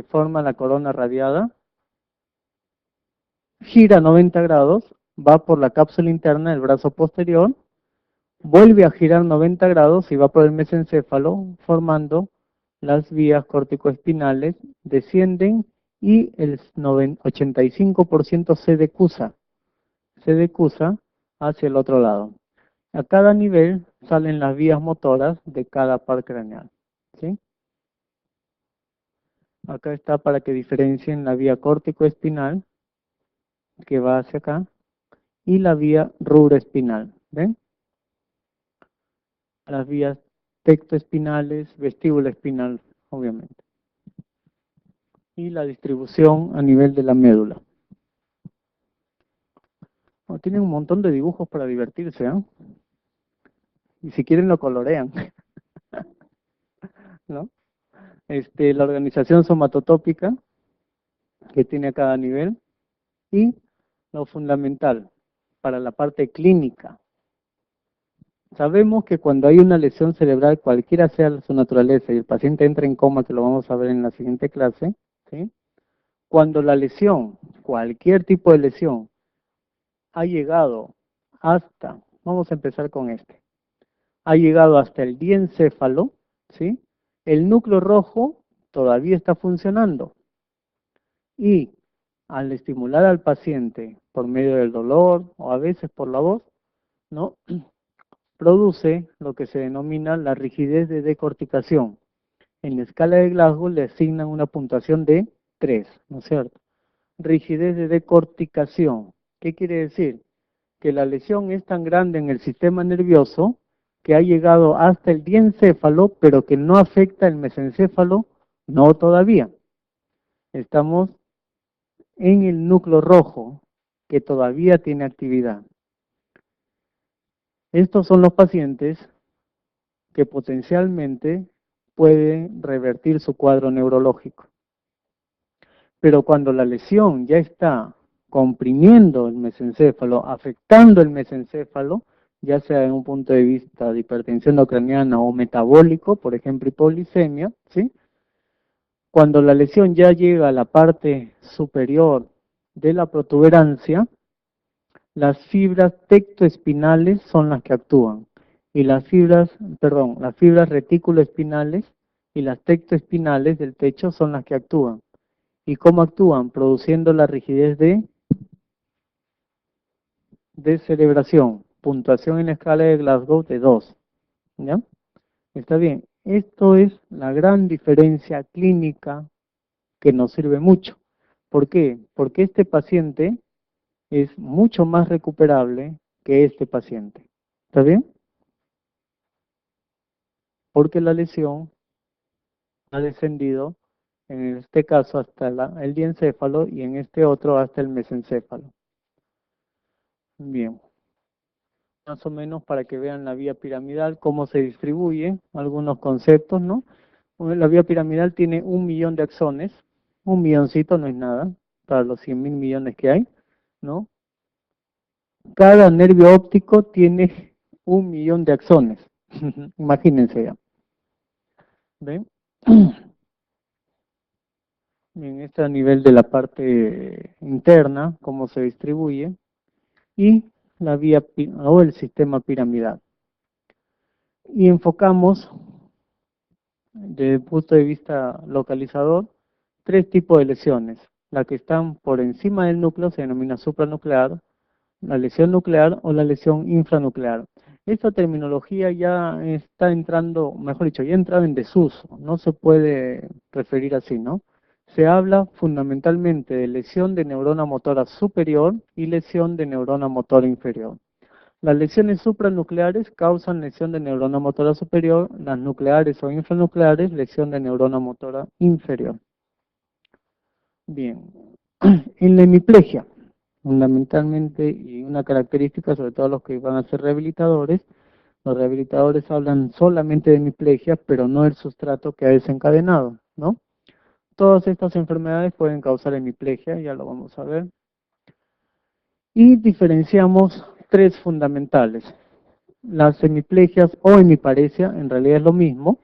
forma la corona radiada, gira 90 grados, va por la cápsula interna del brazo posterior, vuelve a girar 90 grados y va por el mesencéfalo, formando las vías corticoespinales, descienden y el 85% se decusa hacia el otro lado. A cada nivel salen las vías motoras de cada par craneal, ¿sí? Acá está para que diferencien la vía córtico-espinal, que va hacia acá, y la vía rubroespinal, ¿ven? Las vías tectoespinales, vestíbulo espinal, obviamente. Y la distribución a nivel de la médula. Bueno, tienen un montón de dibujos para divertirse, ¿eh? Y si quieren lo colorean, ¿no? La organización somatotópica que tiene a cada nivel y lo fundamental para la parte clínica. Sabemos que cuando hay una lesión cerebral, cualquiera sea su naturaleza, y el paciente entra en coma, que lo vamos a ver en la siguiente clase, ¿sí? Cuando la lesión, cualquier tipo de lesión, ha llegado hasta, vamos a empezar con este, ha llegado hasta el diencéfalo, ¿sí? El núcleo rojo todavía está funcionando y al estimular al paciente por medio del dolor o a veces por la voz, ¿no? Produce lo que se denomina la rigidez de decorticación. En la escala de Glasgow le asignan una puntuación de 3, ¿no es cierto? Rigidez de decorticación. ¿Qué quiere decir? Que la lesión es tan grande en el sistema nervioso que ha llegado hasta el diencéfalo, pero que no afecta el mesencéfalo, no todavía. Estamos en el núcleo rojo, que todavía tiene actividad. Estos son los pacientes que potencialmente pueden revertir su cuadro neurológico. Pero cuando la lesión ya está comprimiendo el mesencéfalo, afectando el mesencéfalo, ya sea en un punto de vista de hipertensión intracraniana o metabólico, por ejemplo, hipoglicemia, ¿sí? Cuando la lesión ya llega a la parte superior de la protuberancia, las fibras tectoespinales son las que actúan y las fibras reticuloespinales y las tectoespinales del techo son las que actúan. ¿Y cómo actúan? Produciendo la rigidez de descerebración, puntuación en la escala de Glasgow de 2. ¿Ya? Está bien. Esto es la gran diferencia clínica que nos sirve mucho. ¿Por qué? Porque este paciente es mucho más recuperable que este paciente. ¿Está bien? Porque la lesión ha descendido, en este caso hasta el diencéfalo y en este otro hasta el mesencéfalo. Bien. Más o menos para que vean la vía piramidal, cómo se distribuye, algunos conceptos, ¿no? La vía piramidal tiene 1.000.000 de axones, un milloncito no es nada, para los 100.000 millones que hay, ¿no? Cada nervio óptico tiene 1.000.000 de axones, imagínense ya, ¿ven? Bien, este a nivel de la parte interna, cómo se distribuye, y la vía o el sistema piramidal. Y enfocamos desde el punto de vista localizador, 3 tipos de lesiones. Las que están por encima del núcleo se denomina supranuclear, la lesión nuclear o la lesión infranuclear. Esta terminología ya está entrando, mejor dicho, ya ha entrado en desuso, no se puede referir así, ¿no? Se habla fundamentalmente de lesión de neurona motora superior y lesión de neurona motora inferior. Las lesiones supranucleares causan lesión de neurona motora superior, las nucleares o infranucleares, lesión de neurona motora inferior. Bien, en la hemiplegia, fundamentalmente, y una característica, sobre todo los que van a ser rehabilitadores, los rehabilitadores hablan solamente de hemiplegia, pero no el sustrato que ha desencadenado, ¿no? Todas estas enfermedades pueden causar hemiplegia, ya lo vamos a ver. Y diferenciamos 3 fundamentales. Las hemiplegias o hemiparesia, en realidad es lo mismo,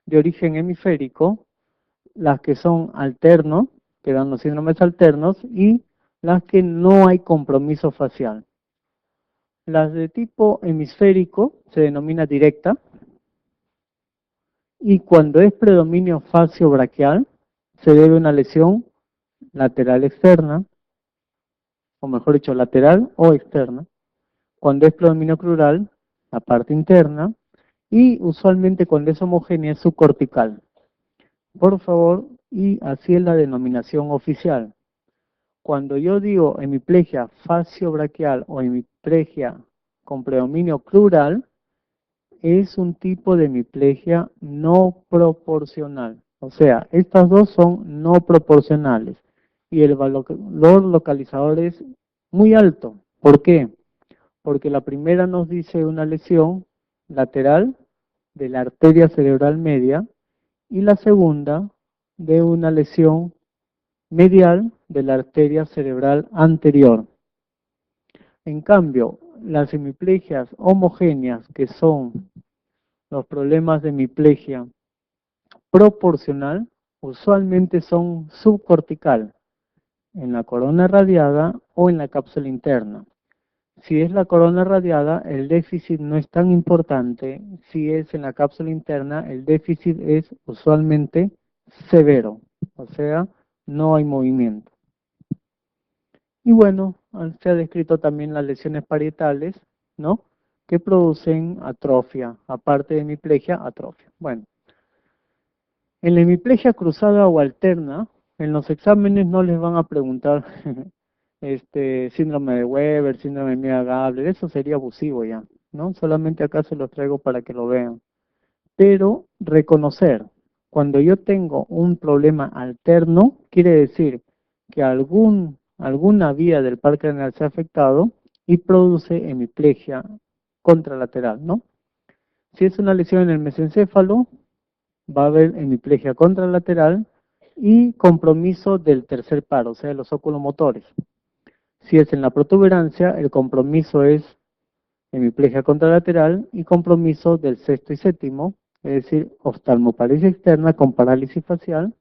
de origen hemisférico, las que son alternos, que dan los síndromes alternos, y las que no hay compromiso facial. Las de tipo hemisférico se denomina directa, y cuando es predominio facio-braquial, se debe a una lesión lateral externa, o mejor dicho, lateral o externa. Cuando es predominio crural, la parte interna, y usualmente cuando es homogénea es subcortical. Por favor, y así es la denominación oficial. Cuando yo digo hemiplegia facio-braquial o hemiplegia con predominio crural, es un tipo de hemiplegia no proporcional. O sea, estas dos son no proporcionales y el valor localizador es muy alto. ¿Por qué? Porque la primera nos dice una lesión lateral de la arteria cerebral media y la segunda de una lesión medial de la arteria cerebral anterior. En cambio, las hemiplegias homogéneas, que son los problemas de hemiplegia proporcional, usualmente son subcortical, en la corona radiada o en la cápsula interna. Si es la corona radiada, el déficit no es tan importante. Si es en la cápsula interna, el déficit es usualmente severo, o sea, no hay movimiento. Y bueno, se ha descrito también las lesiones parietales, ¿no? Que producen atrofia, aparte de hemiplegia, atrofia. Bueno, en la hemiplegia cruzada o alterna, en los exámenes no les van a preguntar síndrome de Weber, síndrome de Miller-Gabler, eso sería abusivo ya, ¿no? Solamente acá se los traigo para que lo vean. Pero reconocer, cuando yo tengo un problema alterno, quiere decir que alguna vía del par craneal se ha afectado y produce hemiplegia contralateral, ¿no? Si es una lesión en el mesencéfalo, va a haber hemiplegia contralateral y compromiso del tercer par, o sea, de los oculomotores. Si es en la protuberancia, el compromiso es hemiplegia contralateral y compromiso del sexto y séptimo, es decir, oftalmoparesia externa con parálisis facial.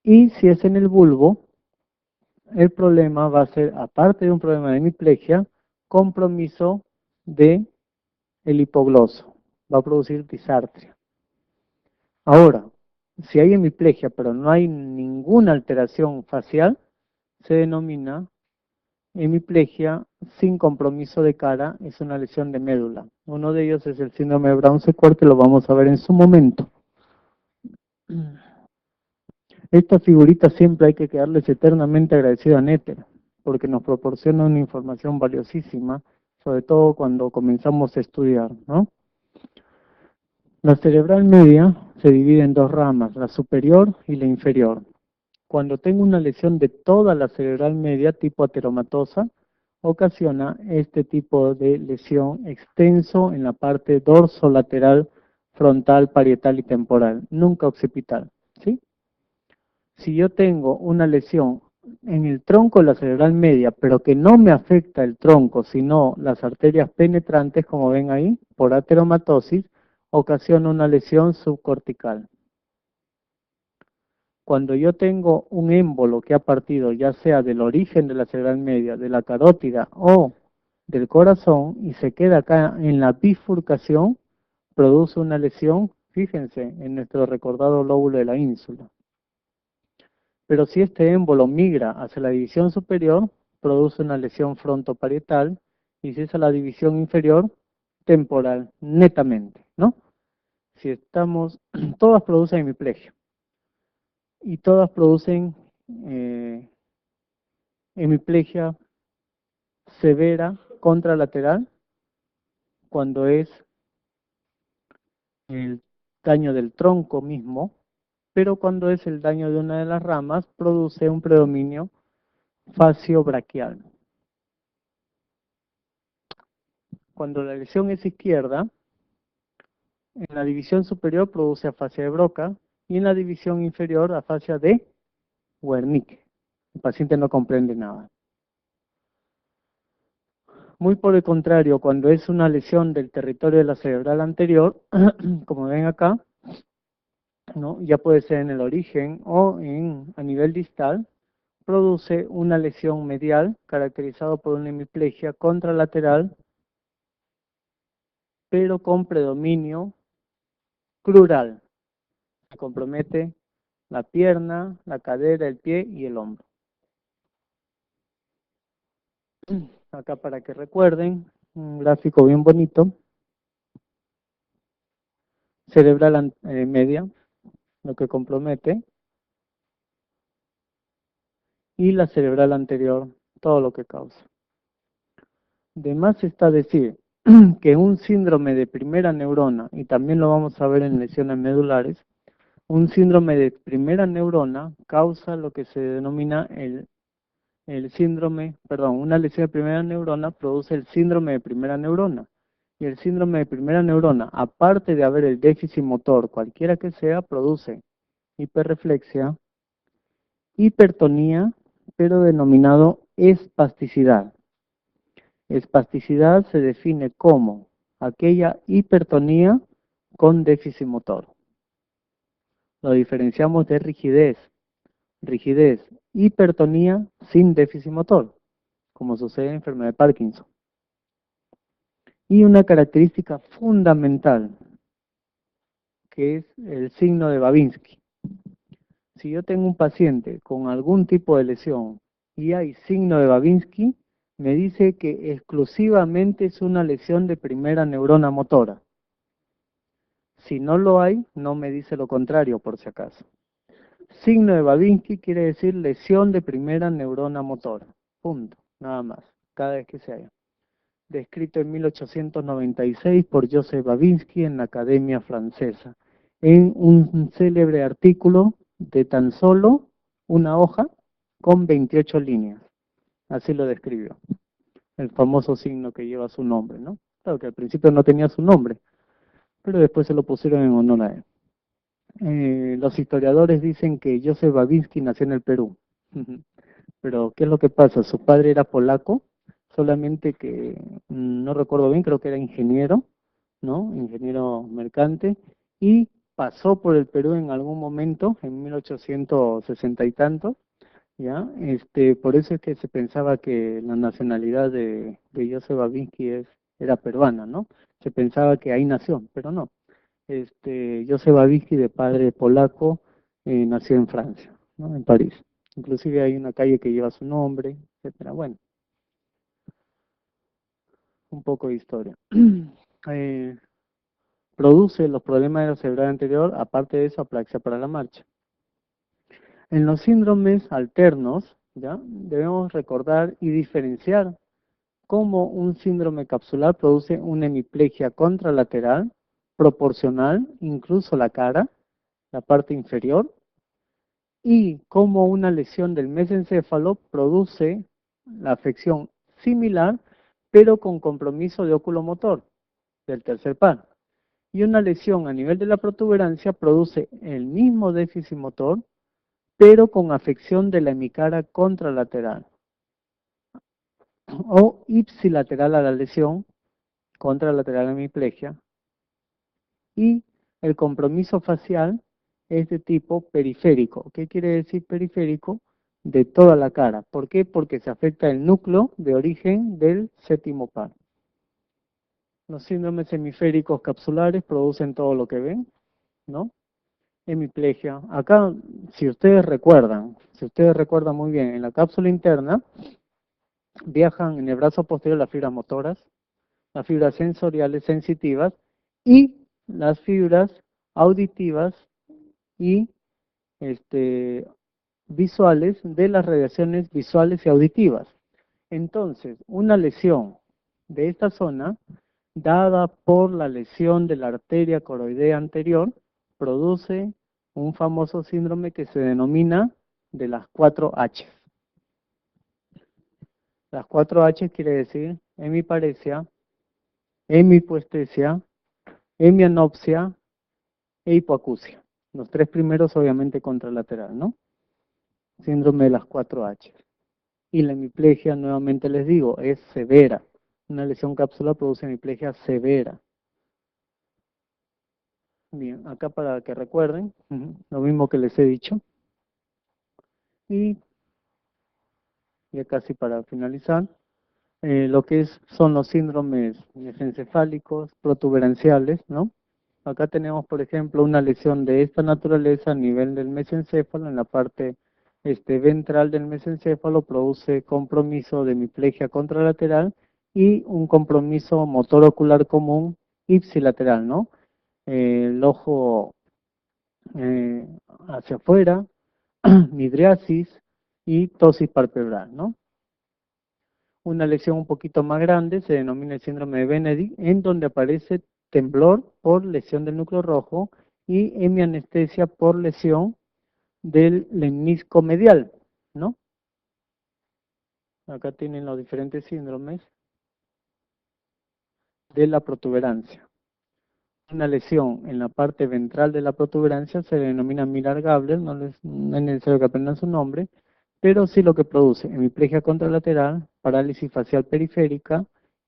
Y si es en el bulbo, el problema va a ser, aparte de un problema de hemiplegia, compromiso de el hipogloso. Va a producir disartria. Ahora, si hay hemiplegia pero no hay ninguna alteración facial, se denomina hemiplegia sin compromiso de cara, es una lesión de médula. Uno de ellos es el síndrome de Brown-Sequard, que lo vamos a ver en su momento. Esta figurita siempre hay que quedarles eternamente agradecido a Néter, porque nos proporciona una información valiosísima, sobre todo cuando comenzamos a estudiar, ¿no? La cerebral media se divide en dos ramas, la superior y la inferior. Cuando tengo una lesión de toda la cerebral media tipo ateromatosa, ocasiona este tipo de lesión extenso en la parte dorsolateral, frontal, parietal y temporal, nunca occipital, ¿sí? Si yo tengo una lesión en el tronco de la cerebral media, pero que no me afecta el tronco, sino las arterias penetrantes, como ven ahí, por ateromatosis, ocasiona una lesión subcortical. Cuando yo tengo un émbolo que ha partido ya sea del origen de la cerebral media, de la carótida o del corazón y se queda acá en la bifurcación, produce una lesión, fíjense, en nuestro recordado lóbulo de la ínsula. Pero si este émbolo migra hacia la división superior, produce una lesión frontoparietal y si es a la división inferior, temporal, netamente, ¿no? Si estamos, todas producen hemiplegia y todas producen hemiplegia severa contralateral cuando es el daño del tronco mismo, pero cuando es el daño de una de las ramas produce un predominio facio-braquial. Cuando la lesión es izquierda, en la división superior produce afasia de Broca y en la división inferior afasia de Wernicke. El paciente no comprende nada. Muy por el contrario, cuando es una lesión del territorio de la cerebral anterior, como ven acá, ¿no? Ya puede ser en el origen o a nivel distal, produce una lesión medial caracterizado por una hemiplegia contralateral, pero con predominio crural. Se compromete la pierna, la cadera, el pie y el hombro. Acá para que recuerden, un gráfico bien bonito. Cerebral media, lo que compromete, y la cerebral anterior, todo lo que causa. De más está decir que un síndrome de primera neurona, y también lo vamos a ver en lesiones medulares, un síndrome de primera neurona causa lo que se denomina una lesión de primera neurona produce el síndrome de primera neurona. Y el síndrome de primera neurona, aparte de haber el déficit motor, cualquiera que sea, produce hiperreflexia, hipertonía, pero denominado espasticidad. Espasticidad se define como aquella hipertonía con déficit motor. Lo diferenciamos de rigidez. Rigidez, hipertonía sin déficit motor, como sucede en enfermedad de Parkinson. Y una característica fundamental, que es el signo de Babinski. Si yo tengo un paciente con algún tipo de lesión y hay signo de Babinski, me dice que exclusivamente es una lesión de primera neurona motora. Si no lo hay, no me dice lo contrario, por si acaso. Signo de Babinski quiere decir lesión de primera neurona motora. Punto. Nada más. Cada vez que se haya. Descrito en 1896 por Joseph Babinski en la Academia Francesa, en un célebre artículo de tan solo una hoja con 28 líneas. Así lo describió. El famoso signo que lleva su nombre, ¿no? Claro que al principio no tenía su nombre, pero después se lo pusieron en honor a él. Los historiadores dicen que Joseph Babinski nació en el Perú. Pero, ¿qué es lo que pasa? Su padre era polaco, solamente que no recuerdo bien, creo que era ingeniero, ¿no? Ingeniero mercante, y pasó por el Perú en algún momento, en 1860 y tanto, ¿ya? Por eso es que se pensaba que la nacionalidad de Joseph Babinski era peruana, ¿no? Se pensaba que ahí nació, pero no. Joseph Babinski, de padre polaco, nació en Francia, ¿no? En París. Inclusive hay una calle que lleva su nombre, etcétera. Bueno, un poco de historia. Eh, produce los problemas de la cerebral anterior, aparte de eso, apraxia para la marcha. En los síndromes alternos, ¿ya? Debemos recordar y diferenciar cómo un síndrome capsular produce una hemiplegia contralateral, proporcional, incluso la cara, la parte inferior, y cómo una lesión del mesencéfalo produce la afección similar, pero con compromiso de oculomotor del tercer par. Y una lesión a nivel de la protuberancia produce el mismo déficit motor, pero con afección de la hemicara contralateral o ipsilateral a la lesión, contralateral hemiplegia, y el compromiso facial es de tipo periférico. ¿Qué quiere decir periférico? De toda la cara. ¿Por qué? Porque se afecta el núcleo de origen del séptimo par. Los síndromes hemisféricos capsulares producen todo lo que ven, ¿no? Hemiplegia. Acá, si ustedes recuerdan muy bien, en la cápsula interna viajan en el brazo posterior las fibras motoras, las fibras sensoriales sensitivas y las fibras auditivas y visuales de las radiaciones visuales y auditivas. Entonces, una lesión de esta zona, dada por la lesión de la arteria coroidea anterior, produce un famoso síndrome que se denomina de las 4H. Las 4H quiere decir hemiparesia, hemipuestesia, hemianopsia e hipoacusia. Los tres primeros obviamente contralateral, ¿no? Síndrome de las 4H. Y la hemiplegia, nuevamente les digo, es severa. Una lesión cápsula produce hemiplegia severa. Bien, acá para que recuerden, lo mismo que les he dicho. Y ya casi para finalizar, lo que son los síndromes mesencefálicos, protuberanciales, ¿no? Acá tenemos, por ejemplo, una lesión de esta naturaleza a nivel del mesencéfalo, en la parte ventral del mesencéfalo, produce compromiso de hemiplegia contralateral y un compromiso motor ocular común ipsilateral, ¿no? El ojo hacia afuera, midriasis y ptosis palpebral, ¿no? Una lesión un poquito más grande se denomina el síndrome de Benedict, en donde aparece temblor por lesión del núcleo rojo y hemianestesia por lesión del lemnisco medial, ¿no? Acá tienen los diferentes síndromes de la protuberancia. Una lesión en la parte ventral de la protuberancia se denomina Miller-Gabler, no es necesario que aprendan su nombre, pero sí lo que produce hemiplegia contralateral, parálisis facial periférica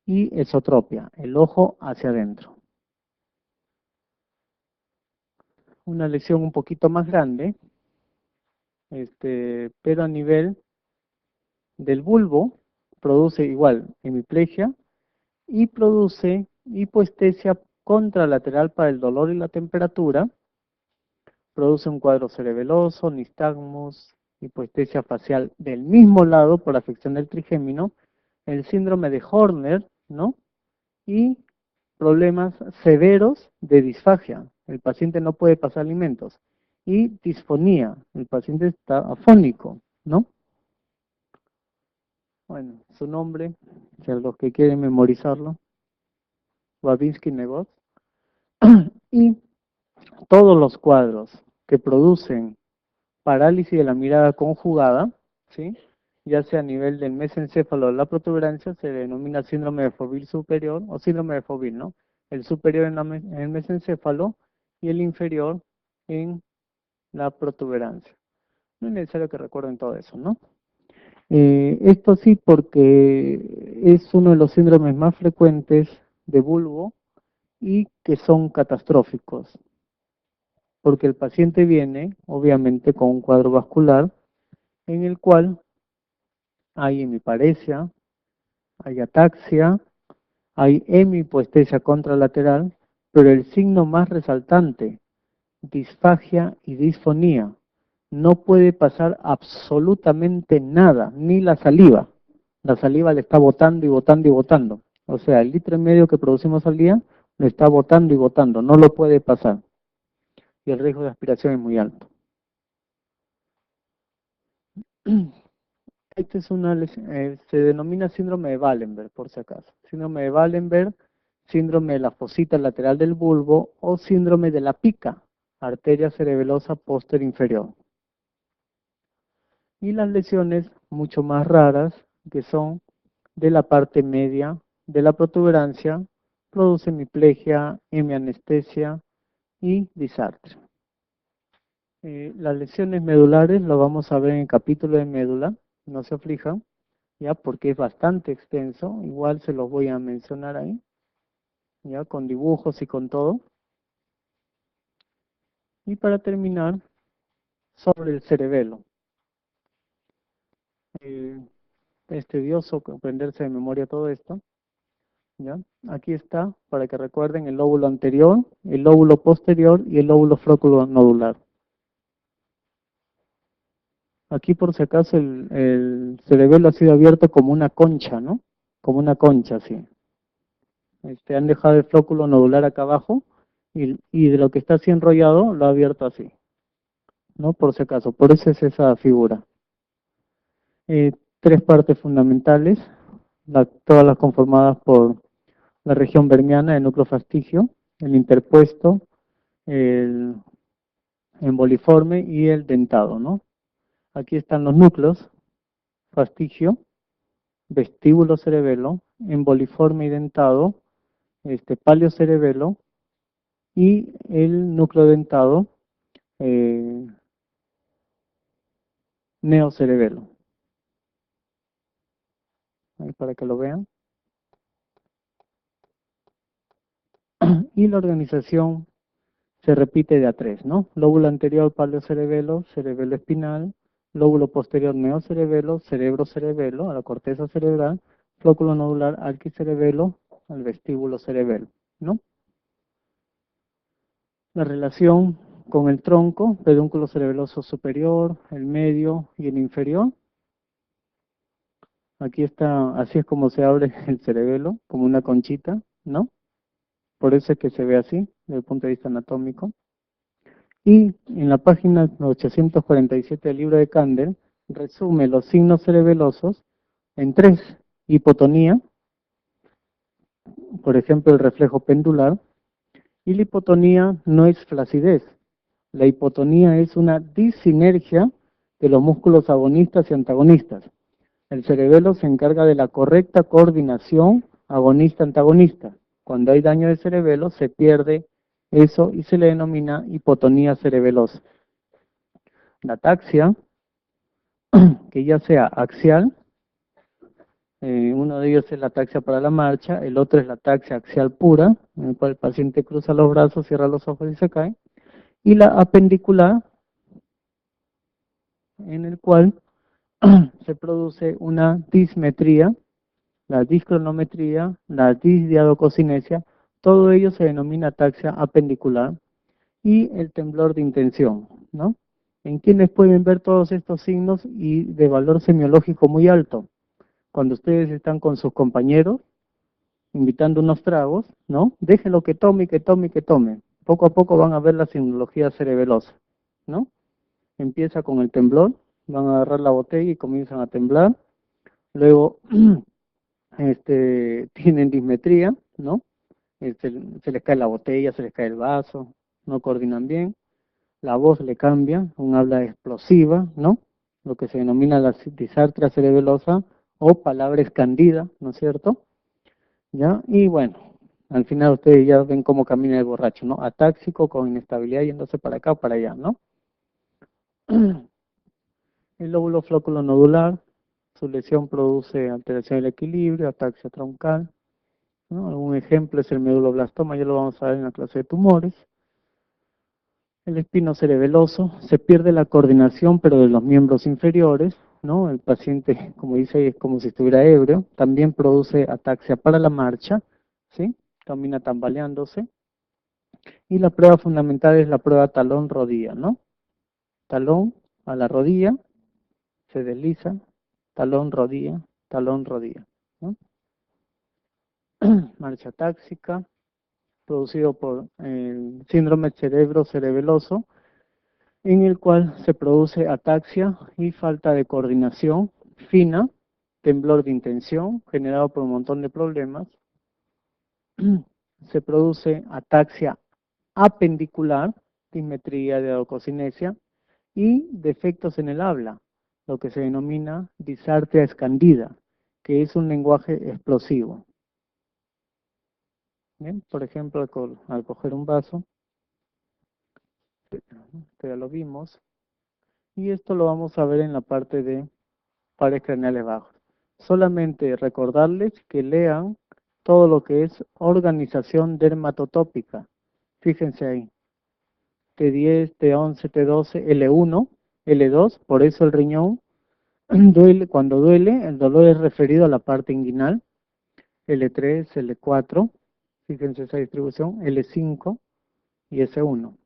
y esotropia, el ojo hacia adentro. Una lesión un poquito más grande, pero a nivel del bulbo, produce igual hemiplegia y produce hipoestesia contralateral para el dolor y la temperatura, produce un cuadro cerebeloso, nistagmus, hipoestesia facial del mismo lado por afección del trigémino, el síndrome de Horner, ¿no? Y problemas severos de disfagia. El paciente no puede pasar alimentos. Y disfonía. El paciente está afónico, ¿no? Bueno, su nombre, si a los que quieren memorizarlo, Babinski-Nevos. Y todos los cuadros que producen parálisis de la mirada conjugada, ¿sí? Ya sea a nivel del mesencéfalo o la protuberancia, se denomina síndrome de Fovil superior o síndrome de Fovil, ¿no? El superior en el mesencéfalo y el inferior en la protuberancia. No es necesario que recuerden todo eso, ¿no? Esto sí porque es uno de los síndromes más frecuentes de bulbo y que son catastróficos, porque el paciente viene, obviamente, con un cuadro vascular en el cual hay hemiparesia, hay ataxia, hay hemipoestesia contralateral, pero el signo más resaltante, disfagia y disfonía. No puede pasar absolutamente nada, ni la saliva. La saliva le está botando y botando y botando. O sea, el litro y medio que producimos al día le está botando y botando, no lo puede pasar. Y el riesgo de aspiración es muy alto. Se denomina síndrome de Wallenberg, por si acaso. Síndrome de Wallenberg, síndrome de la fosita lateral del bulbo o síndrome de la pica, arteria cerebelosa póster inferior. Y las lesiones mucho más raras, que son de la parte media de la protuberancia, produce hemiplegia, hemianestesia y disartria. Las lesiones medulares lo vamos a ver en el capítulo de médula, no se aflijan, ya porque es bastante extenso, igual se los voy a mencionar ahí, ya con dibujos y con todo. Y para terminar, sobre el cerebelo. Es tedioso aprenderse de memoria todo esto, ¿ya? Aquí está, para que recuerden el lóbulo anterior, el lóbulo posterior y el lóbulo flóculo-nodular. Aquí por si acaso el cerebelo ha sido abierto como una concha, ¿no? Como una concha, así. Han dejado el flóculo nodular acá abajo y de lo que está así enrollado lo ha abierto así, ¿no? Por si acaso, por eso es esa figura. Tres partes fundamentales, todas las conformadas por la región vermiana, el núcleo fastigio, el interpuesto, el emboliforme y el dentado, ¿no? Aquí están los núcleos, fastigio, vestíbulo cerebelo, emboliforme y dentado, palio-cerebelo y el núcleo dentado, neocerebelo. Ahí para que lo vean. Y la organización se repite de a tres, ¿no? Lóbulo anterior, palio-cerebelo, cerebelo espinal, lóbulo posterior, neocerebelo, cerebro-cerebelo, a la corteza cerebral, flóculo nodular, arquicerebelo, al vestíbulo cerebelo, ¿no? La relación con el tronco, pedúnculo cerebeloso superior, el medio y el inferior. Aquí está, así es como se abre el cerebelo, como una conchita, ¿no? Por eso es que se ve así, desde el punto de vista anatómico. Y en la página 847 del libro de Kandel, resume los signos cerebelosos en tres: hipotonía, por ejemplo el reflejo pendular, y la hipotonía no es flacidez. La hipotonía es una disinergia de los músculos agonistas y antagonistas. El cerebelo se encarga de la correcta coordinación agonista-antagonista. Cuando hay daño de cerebelo se pierde eso y se le denomina hipotonía cerebelosa. La ataxia, que ya sea axial, Uno de ellos es la ataxia para la marcha, el otro es la ataxia axial pura, en el cual el paciente cruza los brazos, cierra los ojos y se cae. Y la apendicular, en el cual se produce una dismetría, la discronometría, la disdiadococinesia, todo ello se denomina ataxia apendicular, y el temblor de intención, ¿no? ¿En quienes pueden ver todos estos signos y de valor semiológico muy alto? Cuando ustedes están con sus compañeros, invitando unos tragos, ¿no? Déjenlo que tome, que tome, que tome. Poco a poco van a ver la semiología cerebelosa, ¿no? Empieza con el temblor, van a agarrar la botella y comienzan a temblar. Luego tienen dismetría, ¿no? Se les cae la botella, se les cae el vaso, no coordinan bien. La voz le cambia, un habla explosiva, ¿no? Lo que se denomina la disartria cerebelosa o palabra escandida, ¿no es cierto? ¿Ya? Y bueno, al final ustedes ya ven cómo camina el borracho, ¿no? Atáxico, con inestabilidad, yéndose para acá o para allá, ¿no? El lóbulo flóculo nodular, su lesión produce alteración del equilibrio, ataxia troncal, ¿no? Un ejemplo es el meduloblastoma, ya lo vamos a ver en la clase de tumores. El espino cerebeloso, se pierde la coordinación, pero de los miembros inferiores, ¿no? El paciente, como dice ahí, es como si estuviera ebrio. También produce ataxia para la marcha, ¿sí? Camina tambaleándose. Y la prueba fundamental es la prueba talón-rodilla, ¿no? Talón a la rodilla, se desliza, talón-rodilla, talón-rodilla, ¿no? Marcha táxica, producido por el síndrome cerebro-cerebeloso, en el cual se produce ataxia y falta de coordinación fina, temblor de intención, generado por un montón de problemas. Se produce ataxia apendicular, dismetría de adococinesia, y defectos en el habla, lo que se denomina disartria escandida, que es un lenguaje explosivo. ¿Bien? Por ejemplo, al coger un vaso, que ya lo vimos, y esto lo vamos a ver en la parte de pares craneales bajos. Solamente recordarles que lean todo lo que es organización dermatotópica. Fíjense ahí, T10, T11, T12, L1, L2, por eso el riñón duele. Cuando duele, el dolor es referido a la parte inguinal. L3, L4, fíjense esa distribución, L5 y S1,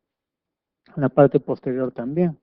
la parte posterior también.